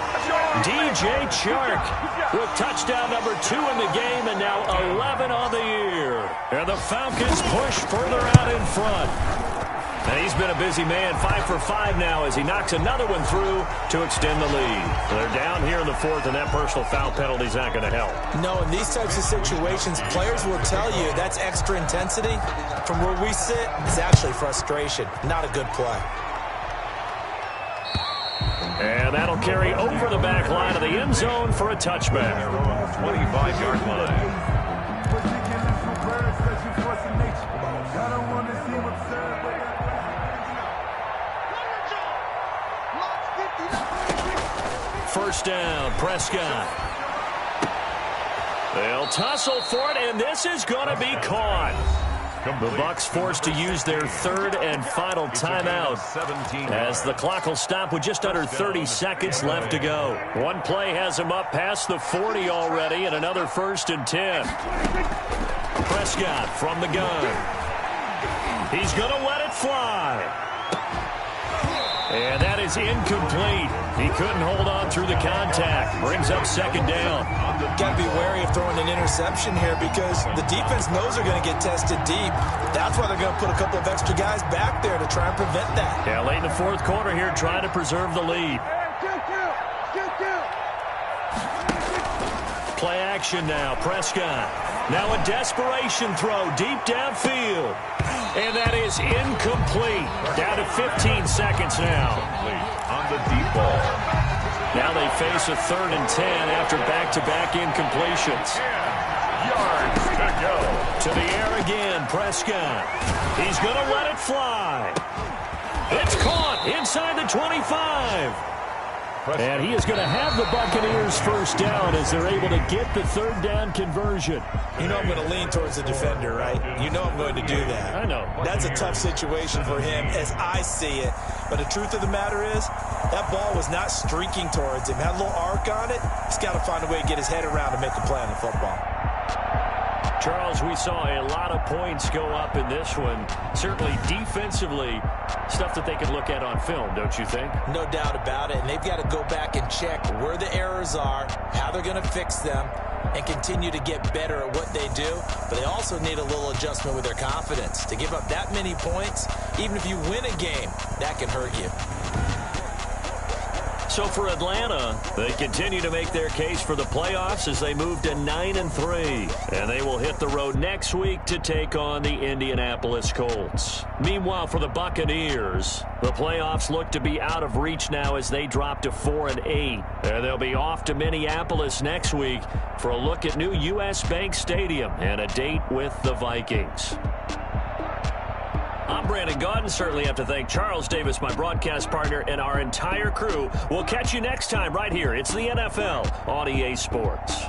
DJ Chark with touchdown number 2 in the game, and now 11 on the year. And the Falcons push further out in front. And he's been a busy man, 5 for 5 now as he knocks another one through to extend the lead. They're down here in the 4th, and that personal foul penalty is not going to help. No, in these types of situations, players will tell you that's extra intensity. From where we sit, it's actually frustration, not a good play. And that'll carry over the back line of the end zone for a touchback. 25-yard line. First down, Prescott. They'll tussle for it, and this is going to be caught. The Bucs forced to use their 3rd and final timeout as the clock will stop with just under 30 seconds left to go. One play has him up past the 40 already, and another 1st and 10. Prescott from the gun. He's going to let it fly. And that is incomplete. He couldn't hold on through the contact. Brings up 2nd down. Got to be wary of throwing an interception here because the defense knows they're going to get tested deep. That's why they're going to put a couple of extra guys back there to try and prevent that. Yeah, late in the 4th quarter here, trying to preserve the lead. Play action now, Prescott. Now a desperation throw deep downfield. And that is incomplete. Down to 15 seconds now. On the deep ball. Now they face a 3rd and 10 after back-to-back incompletions. Yards to go. To the air again, Prescott. He's going to let it fly. It's caught inside the 25. And he is going to have the Buccaneers first down as they're able to get the 3rd down conversion. You know I'm going to lean towards the defender, right? You know I'm going to do that. I know. That's a tough situation for him as I see it. But the truth of the matter is, that ball was not streaking towards him. Had a little arc on it. He's got to find a way to get his head around to make a play on the football. Charles, we saw a lot of points go up in this one. Certainly defensively, stuff that they can look at on film, don't you think? No doubt about it. And they've got to go back and check where the errors are, how they're going to fix them, and continue to get better at what they do. But they also need a little adjustment with their confidence. To give up that many points, even if you win a game, that can hurt you. So for Atlanta, they continue to make their case for the playoffs as they move to 9-3. And they will hit the road next week to take on the Indianapolis Colts. Meanwhile, for the Buccaneers, the playoffs look to be out of reach now as they drop to 4-8. And they'll be off to Minneapolis next week for a look at new U.S. Bank Stadium and a date with the Vikings. I'm Brandon Gaudin. Certainly have to thank Charles Davis, my broadcast partner, and our entire crew. We'll catch you next time right here. It's the NFL on EA Sports.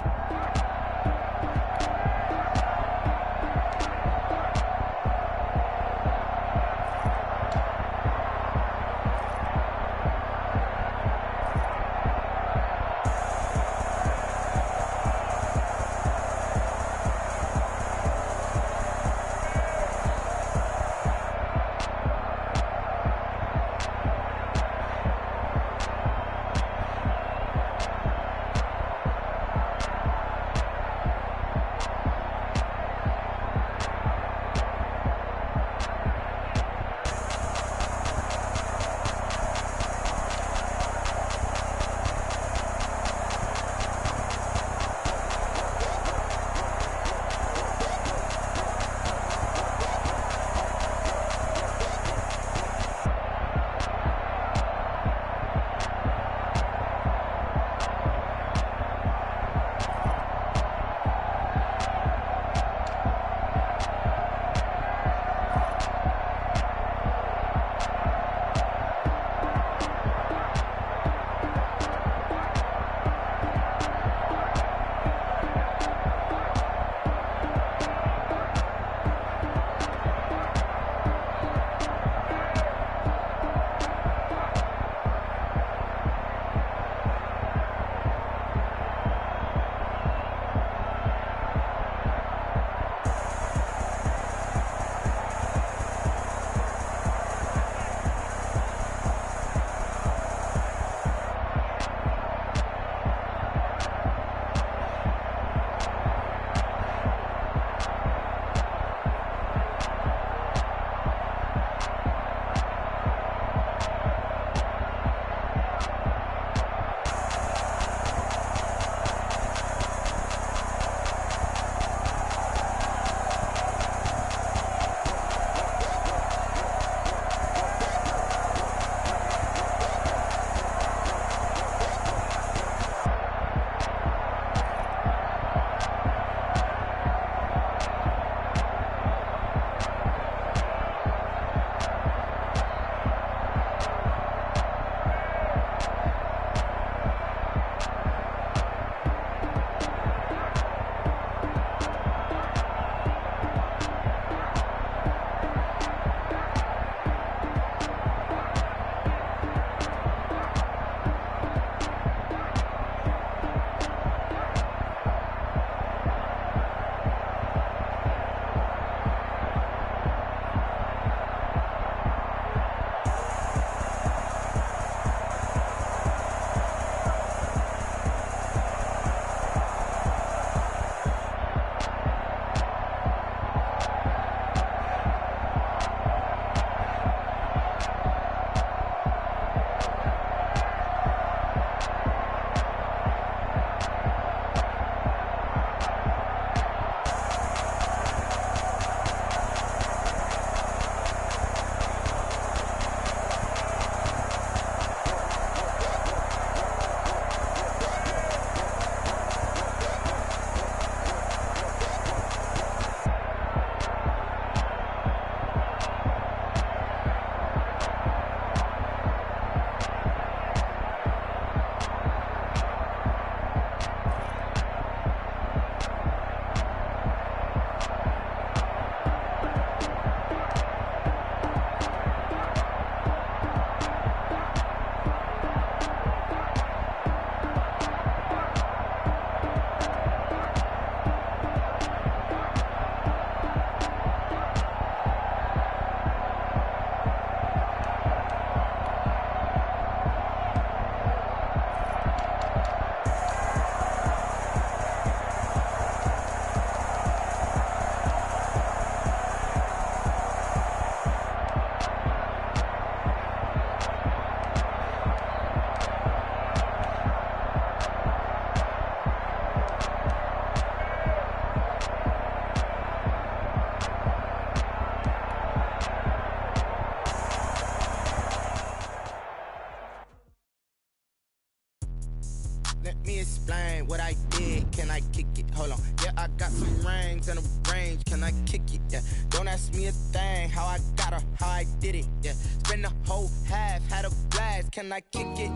explain what I did? Can I kick it? Hold on. Yeah, I got some rings and a range. Can I kick it? Yeah. Don't ask me a thing. How I got her, how I did it. Yeah. Spend the whole half, had a blast. Can I kick it?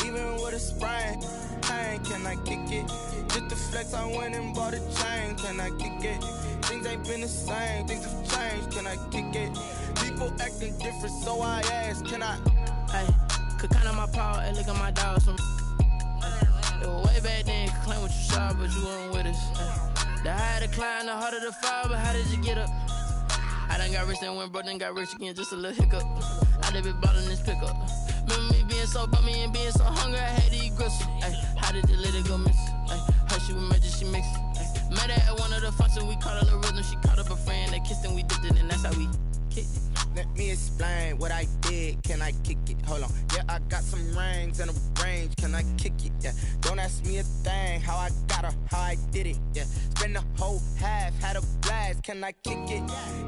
Even with a sprain, pain. Can I kick it? Just to flex, I went and bought a chain. Can I kick it? Things ain't been the same. Things have changed. Can I kick it? People acting different, so I ask. Can I? Hey, could count on my power. Hey, look at my dogs from. It was way back then, could claim what you saw, but you weren't with us. The higher the climb, the harder the fall, but how did you get up? I done got rich and went broke, then got rich again, just a little hiccup. I done been ballin' this pickup. Remember me being so bummy and being so hungry, I had to eat gristle. Ay, how did you let it go miss? Ay, her she was magic, she mixed. Met her at one of the functions, we caught her the rhythm, she caught up a friend, they kissed and we dipped it, and that's how we kicked it. Let me explain what I did. Can I kick it? Hold on. Yeah, I got some rings and a range. Can I kick it? Yeah. Don't ask me a thing. How I got her, how I did it. Yeah. Spend the whole half, had a blast. Can I kick it?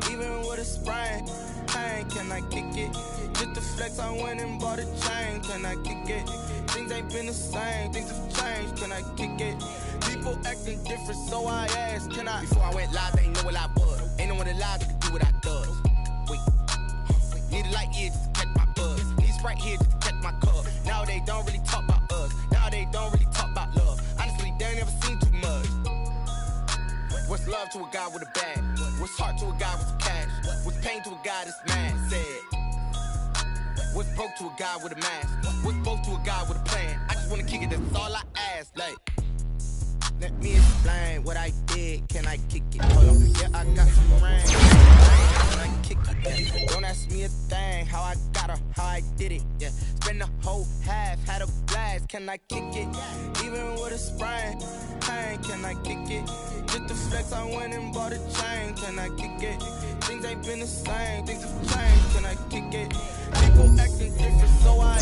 Even with a sprain, pain. Can I kick it? Just to flex, I went and bought a chain. Can I kick it? Things ain't been the same. Things have changed. Can I kick it? People acting different, so I asked. Can I? Before I went live, they ain't know what I was. Ain't no one alive that could do what I does. Wait. Need a light here just to catch my buzz. Need Sprite here just to catch my cup. Now they don't really talk about us. Now they don't really talk about love. Honestly, they ain't never seen too much. What's love to a guy with a bag? What's heart to a guy with some cash? What's pain to a guy that's mad? Said. What's broke to a guy with a mask? What's both to a guy with a plan? I just wanna kick it, that's all I ask. Like, let me explain what I did. Can I kick it? Hold on. Yeah, I got some rings. Can I kick it? Yeah. Don't ask me a thing. How I got her, how I did it. Yeah. Spend the whole half, had a blast. Can I kick it? Even with a sprain, pain. Can I kick it? Just to flex, I went and bought a chain. Can I kick it? Things ain't been the same. Things have changed. Can I kick it? People acting different, so I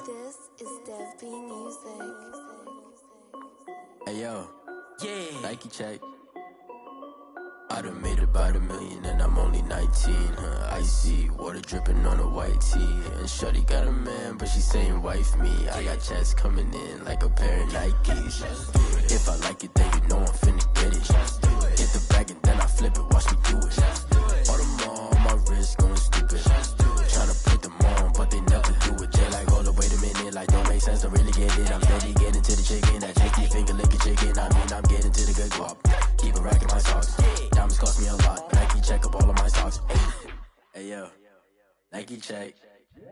This is Dev B Music. Hey yo, Yeah. Nike check. I done made about $1 million and I'm only 19. Icy water dripping on a white tee. And shorty got a man, but she saying wife me. I got checks coming in like a pair of Nikes. If I like it, then you know I'm finna get it. Hit the bag and then I flip it, watch me do it. All them on my wrist going stupid. Tryna put them on, but they never do it. They like, hold up, wait a minute, like don't make sense, don't really get it. I'm steady getting to the chicken, that tasty finger licking chicken. I mean, I'm getting to the good guap. Keep a rack in my socks. Diamonds cost me a lot. Nike check up all of my socks. Hey yo, Nike check.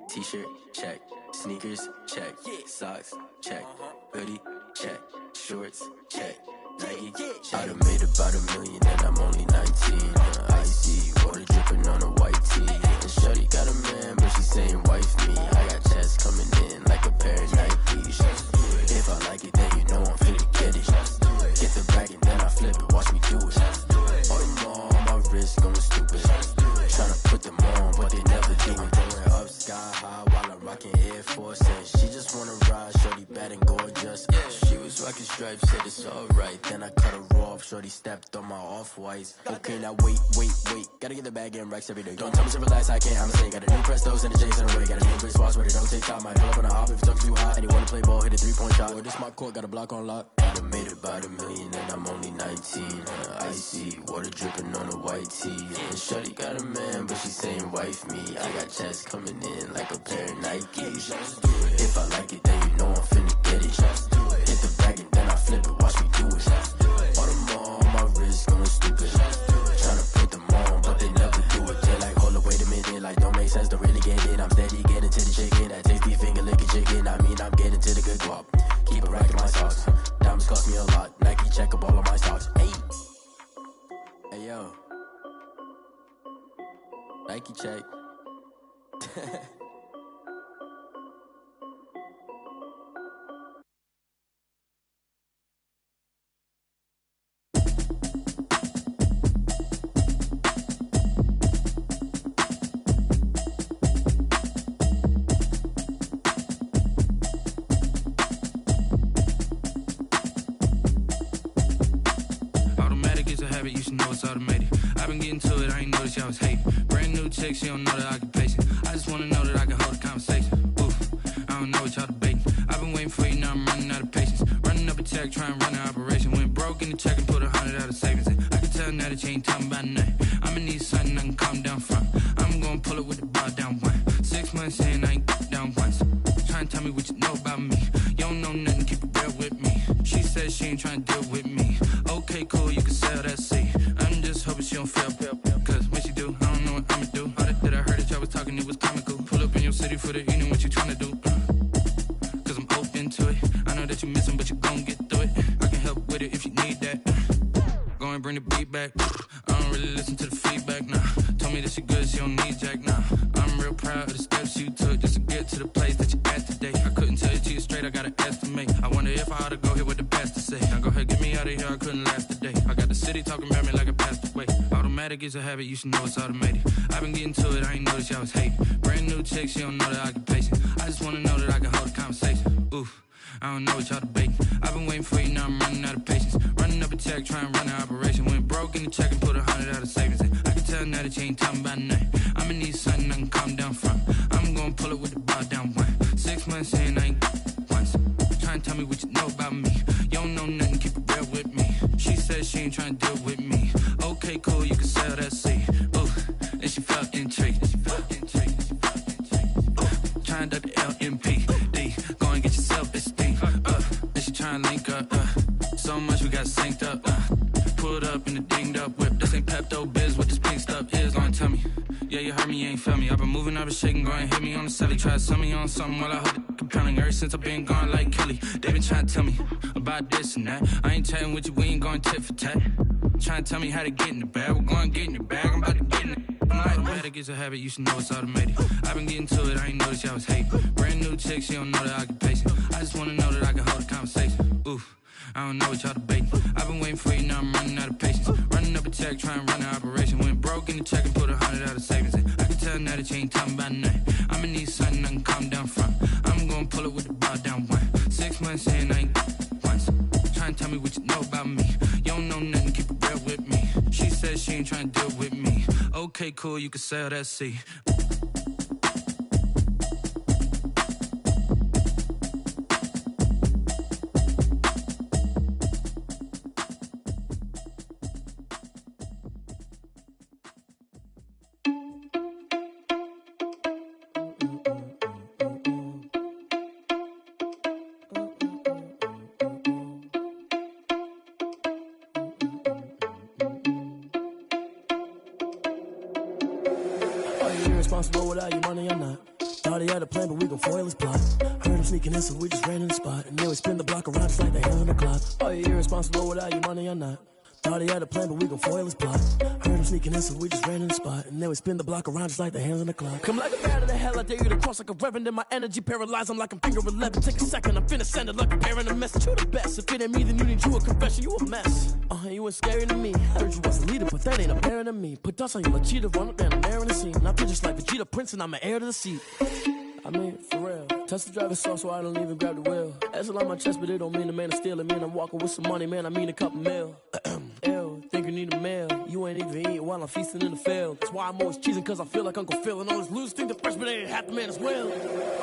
T-shirt check. Sneakers check. Socks check. Hoodie check. Shorts check. Nike. I done made about $1 million and I'm only 19. Icy water dripping on a white tee. And shorty got a man, but she saying wife me. I got checks coming in like a pair of Nikes. If I like it, then you know I'm finna get it. Get the bag and then I flip it, watch me do it. All them on my wrist going stupid. Tryna put them on, but they never do it. Going up sky high while I'm rocking Air Force. And she just wanna ride, shorty bad and gorgeous. She was rocking stripes, said it's alright. Then I cut her off, shorty stepped on my off-whites. Okay, now wait. Gotta get the bag and racks every day. Don't tell me to relax, I can't, I'ma say. Got a new Prestos and a J's in a way. Got a new wrist watch, but it don't take time. Might pull up on a hop if it's talking too hot. And you wanna play ball, hit a 3-point shot. Well, this my court, got a block on lock. I done made about $1 million and I'm only 19. Icy water dripping on a white tee. And shorty got a man, but she saying wife me. I got checks coming in like a pair of Nikes. If I like it, then you know I'm finna get it. Hit the bag and then I flip it, watch me do it. All them on my wrist going stupid. Tryna put them on, but they never do it. They like, hold up, wait a minute, like don't make sense, don't really get it. I'm steady getting to the chicken, that tasty finger licking chicken. I mean, I'm getting to the good guap. Keep a rack in my socks. Diamonds cost me a lot. Nike check up all of my socks. Hey yo, Nike check. You should know it's automated. I've been getting to it, I ain't noticed y'all was hating. Brand new chick, she don't know the occupation. I just wanna know that I can hold a conversation. Oof, I don't know what y'all debating. I've been waiting for you, now I'm running out of patience. Running up a check, trying to run an operation. Went broke in the check and put 100 out of savings in. I can tell now that you ain't talking about nothing. I'ma need something I can calm down from. I'm gonna pull it with the bar down one. 6 months in, I ain't down once. Trying to tell me what you know about me. You don't know nothing, keep it real with me. She said she ain't trying to deal with me. Okay, cool, you can sell that seat. I'm just hoping she don't fail. Cause when she do, I don't know what I'ma do. All that I heard that y'all was talking, it was comical. Pull up in your city for the evening, what you trying to do? Cause I'm open to it. I know that you missing, but you gon' get through it. I can help with it if you need that. Go and bring the beat back. I don't really listen to the feedback, nah. Told me that she good, she don't need jack, nah. I'm real proud of the steps you took just to get to the place that you at today. I couldn't tell you to you straight, I gotta estimate. I wonder if I ought to go here with the best to say. Now go ahead, get me out of here, I couldn't last today. I got the city talking about me like I passed away. Automatic is a habit, you should know it's automated. I've been getting to it, I ain't noticed y'all was hating. Brand new chick, she don't know the occupation. I just wanna know that I can hold a conversation. Oof, I don't know what y'all debating. I've been waiting for you, now I'm running out of patience. Running up a check, trying to run an operation. Went broke in the check and put 100 out of savings in. I can tell now that you ain't talking about nothing. I'ma need something I can calm down from. I'm gonna pull it with the bar down one. 6 months in, I ain't once. Trying to tell me what you know about me. You don't know nothing, keep it real with me. She said she ain't trying to deal with me. Okay, cool, you can sell that seat. Ooh, and she felt intrigued. Trying to the LMPD. Go and get your self-esteem. And she trying to link up. So much we got synced up. Pulled up in the dinged up whip. This ain't Pepto-Biz, what this pink stuff is. Go and tell me. Yeah, you heard me, you ain't felt me. I've been moving, I've been shaking, go and hit me on the celly. Try to sell me on something while I hold it compelling. Ever since I've been gone like Kelly. They been trying to tell me about this and that. I ain't chatting with you, we ain't going tit for tat. Trying to tell me how to get in the bag. We're going to get in the bag, I'm about to get in it. Automatic is a habit, you should know it's automated. I've been getting to it, I ain't noticed y'all was hating. Brand new chick, she don't know the occupation. I just wanna know that I can hold a conversation. Oof, I don't know what y'all debating. I've been waiting for you, now I'm running out of patience. Running up a check, trying to run an operation. Went broke in the check and put 100 out of savings in. I can tell now that you ain't talking about nothing. I'ma need something I can calm down from. I'm gonna pull it with the bar down one. 6 months in, I ain't once. Trying to tell me what you know about me. You don't know nothing, keep it real with me. She said she she ain't trying to deal with me. Okay, cool, you can sail that sea. Irresponsible without your money or not. Thought he had a plan, but we gon' foil his plot. Heard him sneaking in, so we just ran in the spot. And then we spin the block around just like the hand on the clock. Are you irresponsible without your money or not? Thought he had a plan, but we gon' foil his plot. Heard him sneaking in, so we just ran in the spot. And then we spin the block around just like the hands on the clock. Come like a bat of the hell, I dare you to cross like a reverend. In my energy paralyzed, I'm like I'm finger 11. Take a second, I'm finna send it like a parent a message. You the best, if it ain't me, then you need you a confession. You a mess, you ain't scary to me. Heard you was a leader, but that ain't apparent to me. Put dust on you, like cheetah, run up down the air in the scene. Now I just like Vegeta Prince, and I'm an heir to the seat. I mean, for real. Touch the driver's soft, so I don't even grab the wheel. That's on my chest, but it don't mean the man is stealing. Man, I'm walking with some money, man, I mean a couple mil. Ew, think you need a meal. You ain't even eating while I'm feasting in the field. That's why I'm always cheesing, cause I feel like Uncle Phil. And all those losers think the freshman ain't half the man as well.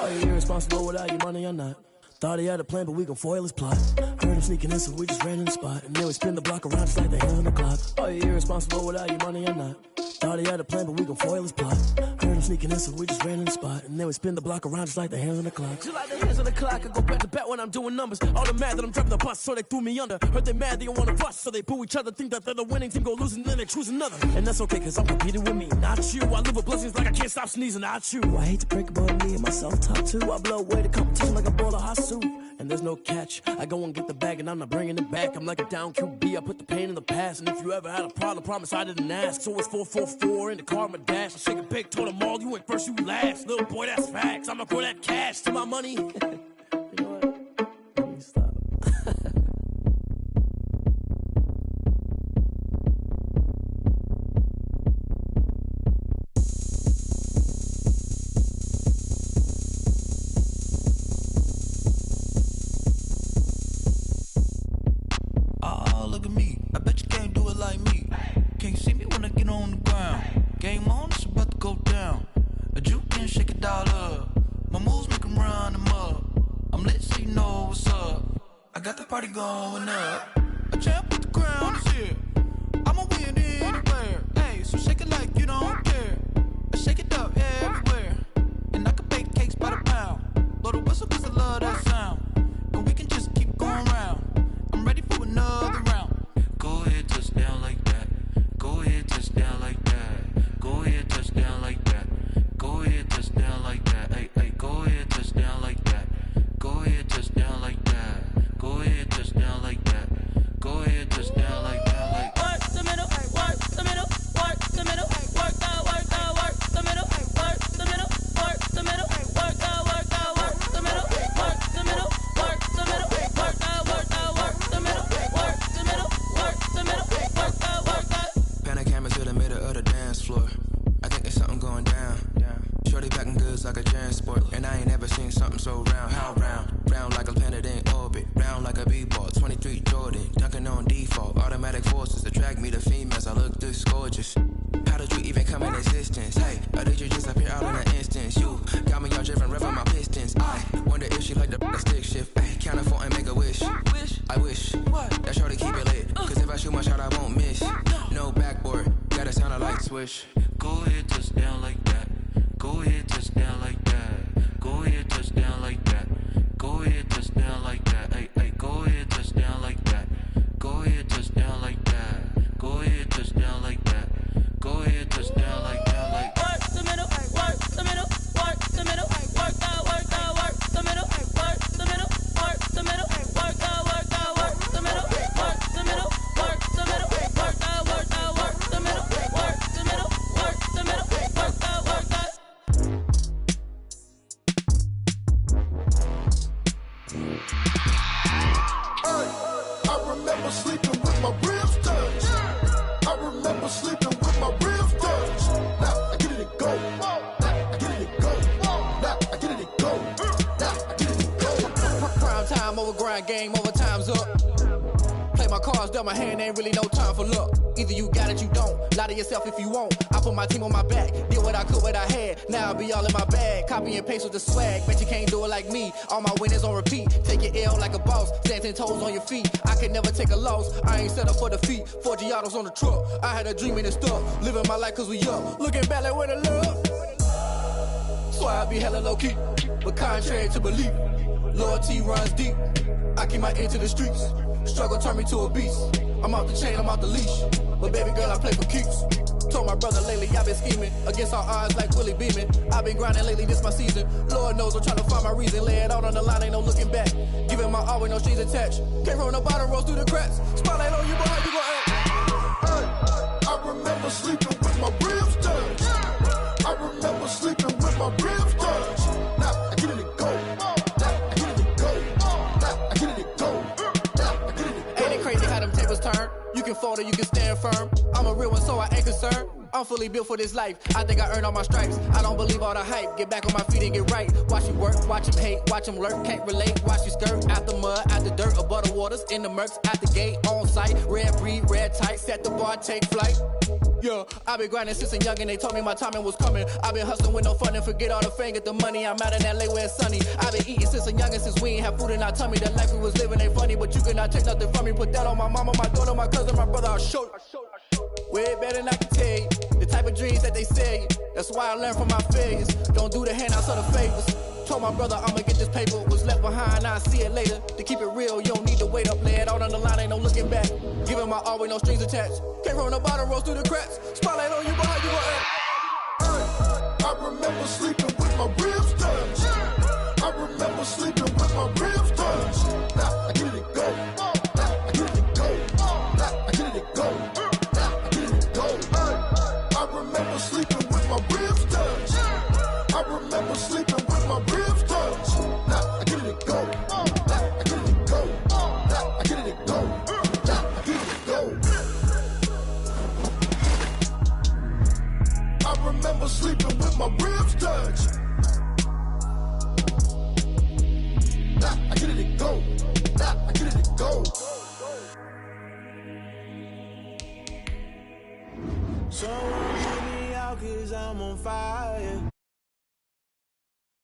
Are you irresponsible without your money or not? Thought he had a plan, but we gon' foil his plot. Heard him sneaking in, so we just ran in the spot. And then we spin the block around just like the hands on the clock. Are you irresponsible without your money or not? Thought he had a plan, but we gon' foil his plot. Heard him sneaking in, so we just ran in the spot. And then we spin the block around just like the hands on the clock. Just like the hands on the clock, I go back to back when I'm doing numbers. All the mad that I'm driving the bus, so they threw me under. Heard they mad, they don't wanna bust, so they boo each other. Think that they're the winning team, go losing, then they choose another. And that's okay, cause I'm competing with me, not you. I live with blessings like I can't stop sneezing, not you. I hate to break about me and my self-talk too. I blow away the competition like a bowl of hot soup. And there's no catch. I go and get the bag and I'm not bringing it back. I'm like a down QB, I put the pain in the past. And if you ever had a problem, promise I didn't ask. So it's 444 in the car, my dash. I shake a big, told them all, you ain't first, you last. Little boy, that's facts. I'ma throw that cash to my money. You know what? Let me stop. Party going up. A champ with the crown is here. I'ma win anywhere. Hey, so shake it like you don't care. I shake it up everywhere. And I can bake cakes by the pound. Blow the whistle cause I love that sound. And we can just keep going round. I'm ready for another round. Go ahead, touch down like that. Go ahead, touch down like that. Go ahead, touch down like that. Go ahead, touch down like that. Hey, hey, go ahead, touch down like that. Go ahead, touch down like that. Go ahead, touch down like that. Go ahead, touch down like that. Like work the middle, work the middle, work the middle, work the middle, work the middle, work the middle, work the middle, work the middle, work the middle, work the middle, work the middle, work the middle, work the. Pan a camera to the middle of the dance floor. I think there's something going down. Shorty packing goods like a transport, and I ain't never seen something so round. How round? Round like a planet in orbit. Round like a b-ball, 23 Jordan, dunking on default. Automatic forces attract me to females, I look this gorgeous. How did you even come in existence? Hey, or did you just appear out in an instance? You got me all driven, revving my pistons. I wonder if she like the stick shift. Hey, count it 4 and make a wish. I wish that shorty keep it lit, cause if I shoot my shot I won't miss. No backboard, gotta sound a light switch. go ahead, touch down like that. Go ahead, touch down like that. Go ahead, touch down like that. Go ahead, touch down like that. Hey, hey, go ahead, touch down like that. Go ahead, touch down like that. Go ahead, touch down like that. Go ahead, touch down like that. Like work the middle, work the middle, work the middle, work the middle, work the middle, work the middle, work the middle, work the middle, work the middle, work the middle, work the middle, work the middle, work the middle, work the. I remember sleeping with my ribs touched. I remember sleeping with my ribs touched. Now I get it and go. Now I get it and go. Now I get it and go. Now I get it and go. Prime time over grind game, over time's up. Play my my cards dealt my hand, ain't really no time for luck. Either you got it, you don't. Lie to yourself if you won't. I put my team on my back, did what I could, what I had. Now I'll be all in my bag, copy and paste with the swag. Bet you can't do it like me. All my winners on repeat. Take your L like a boss, stand 10 toes on your feet. I can never take a loss. I ain't set up for defeat. 4 Giottos on the truck. I had a dream and stuff. Living my life cause we up. Looking back like where the love. So I be hella low key, but contrary to belief, loyalty runs deep. I keep my ear to the streets. Struggle turned me to a beast. I'm off the chain, I'm off the leash. But baby girl, I play for keeps. Told my brother lately, I've been scheming against all odds like Willie Beeman. I've been grinding lately, this my season. Lord knows I'm trying to find my reason. Lay it out on the line, ain't no looking back. Giving my all with no strings attached. Came from the bottom, rose through the cracks. Spotlight on you, but how you gon' act? I remember sleeping with my ribs touched. I remember sleeping with my ribs touched. Now I get it to go. Now I get it to go. Now I get it to go. Now I get it to go. Ain't it crazy how them tables turn? You can fold or you can stand firm. I'm a real one, so I ain't concerned. I'm fully built for this life. I think I earned all my stripes. I don't believe all the hype. Get back on my feet and get right. Watch you work, watch him hate, watch him lurk. Can't relate, watch you skirt. Out the mud, out the dirt, above the waters, in the murks, out the gate, on site. Red breed, red tight, set the bar, take flight. Yeah, I been grinding since a young and they told me my timing was coming. I been hustling with no fun and forget all the fame, get the money. I'm out in LA where it's sunny. I been eating since a young and since we ain't have food in our tummy. The life we was living ain't funny, but you cannot take nothing from me. Put that on my mama, my daughter, my cousin, my brother, I'll show you. Way better than I can tell you. The type of dreams that they sell you. That's why I learned from my failures. Don't do the handouts or the favors. Told my brother I'ma get this paper. Was left behind, I'll see it later. To keep it real, you don't need to wait up. Lay it out on the line, ain't no looking back. Giving my all with no strings attached. Came from the bottom, rose through the cracks. Spotlight on you, but how you gon' act? I remember sleeping with my ribs touched. I remember sleeping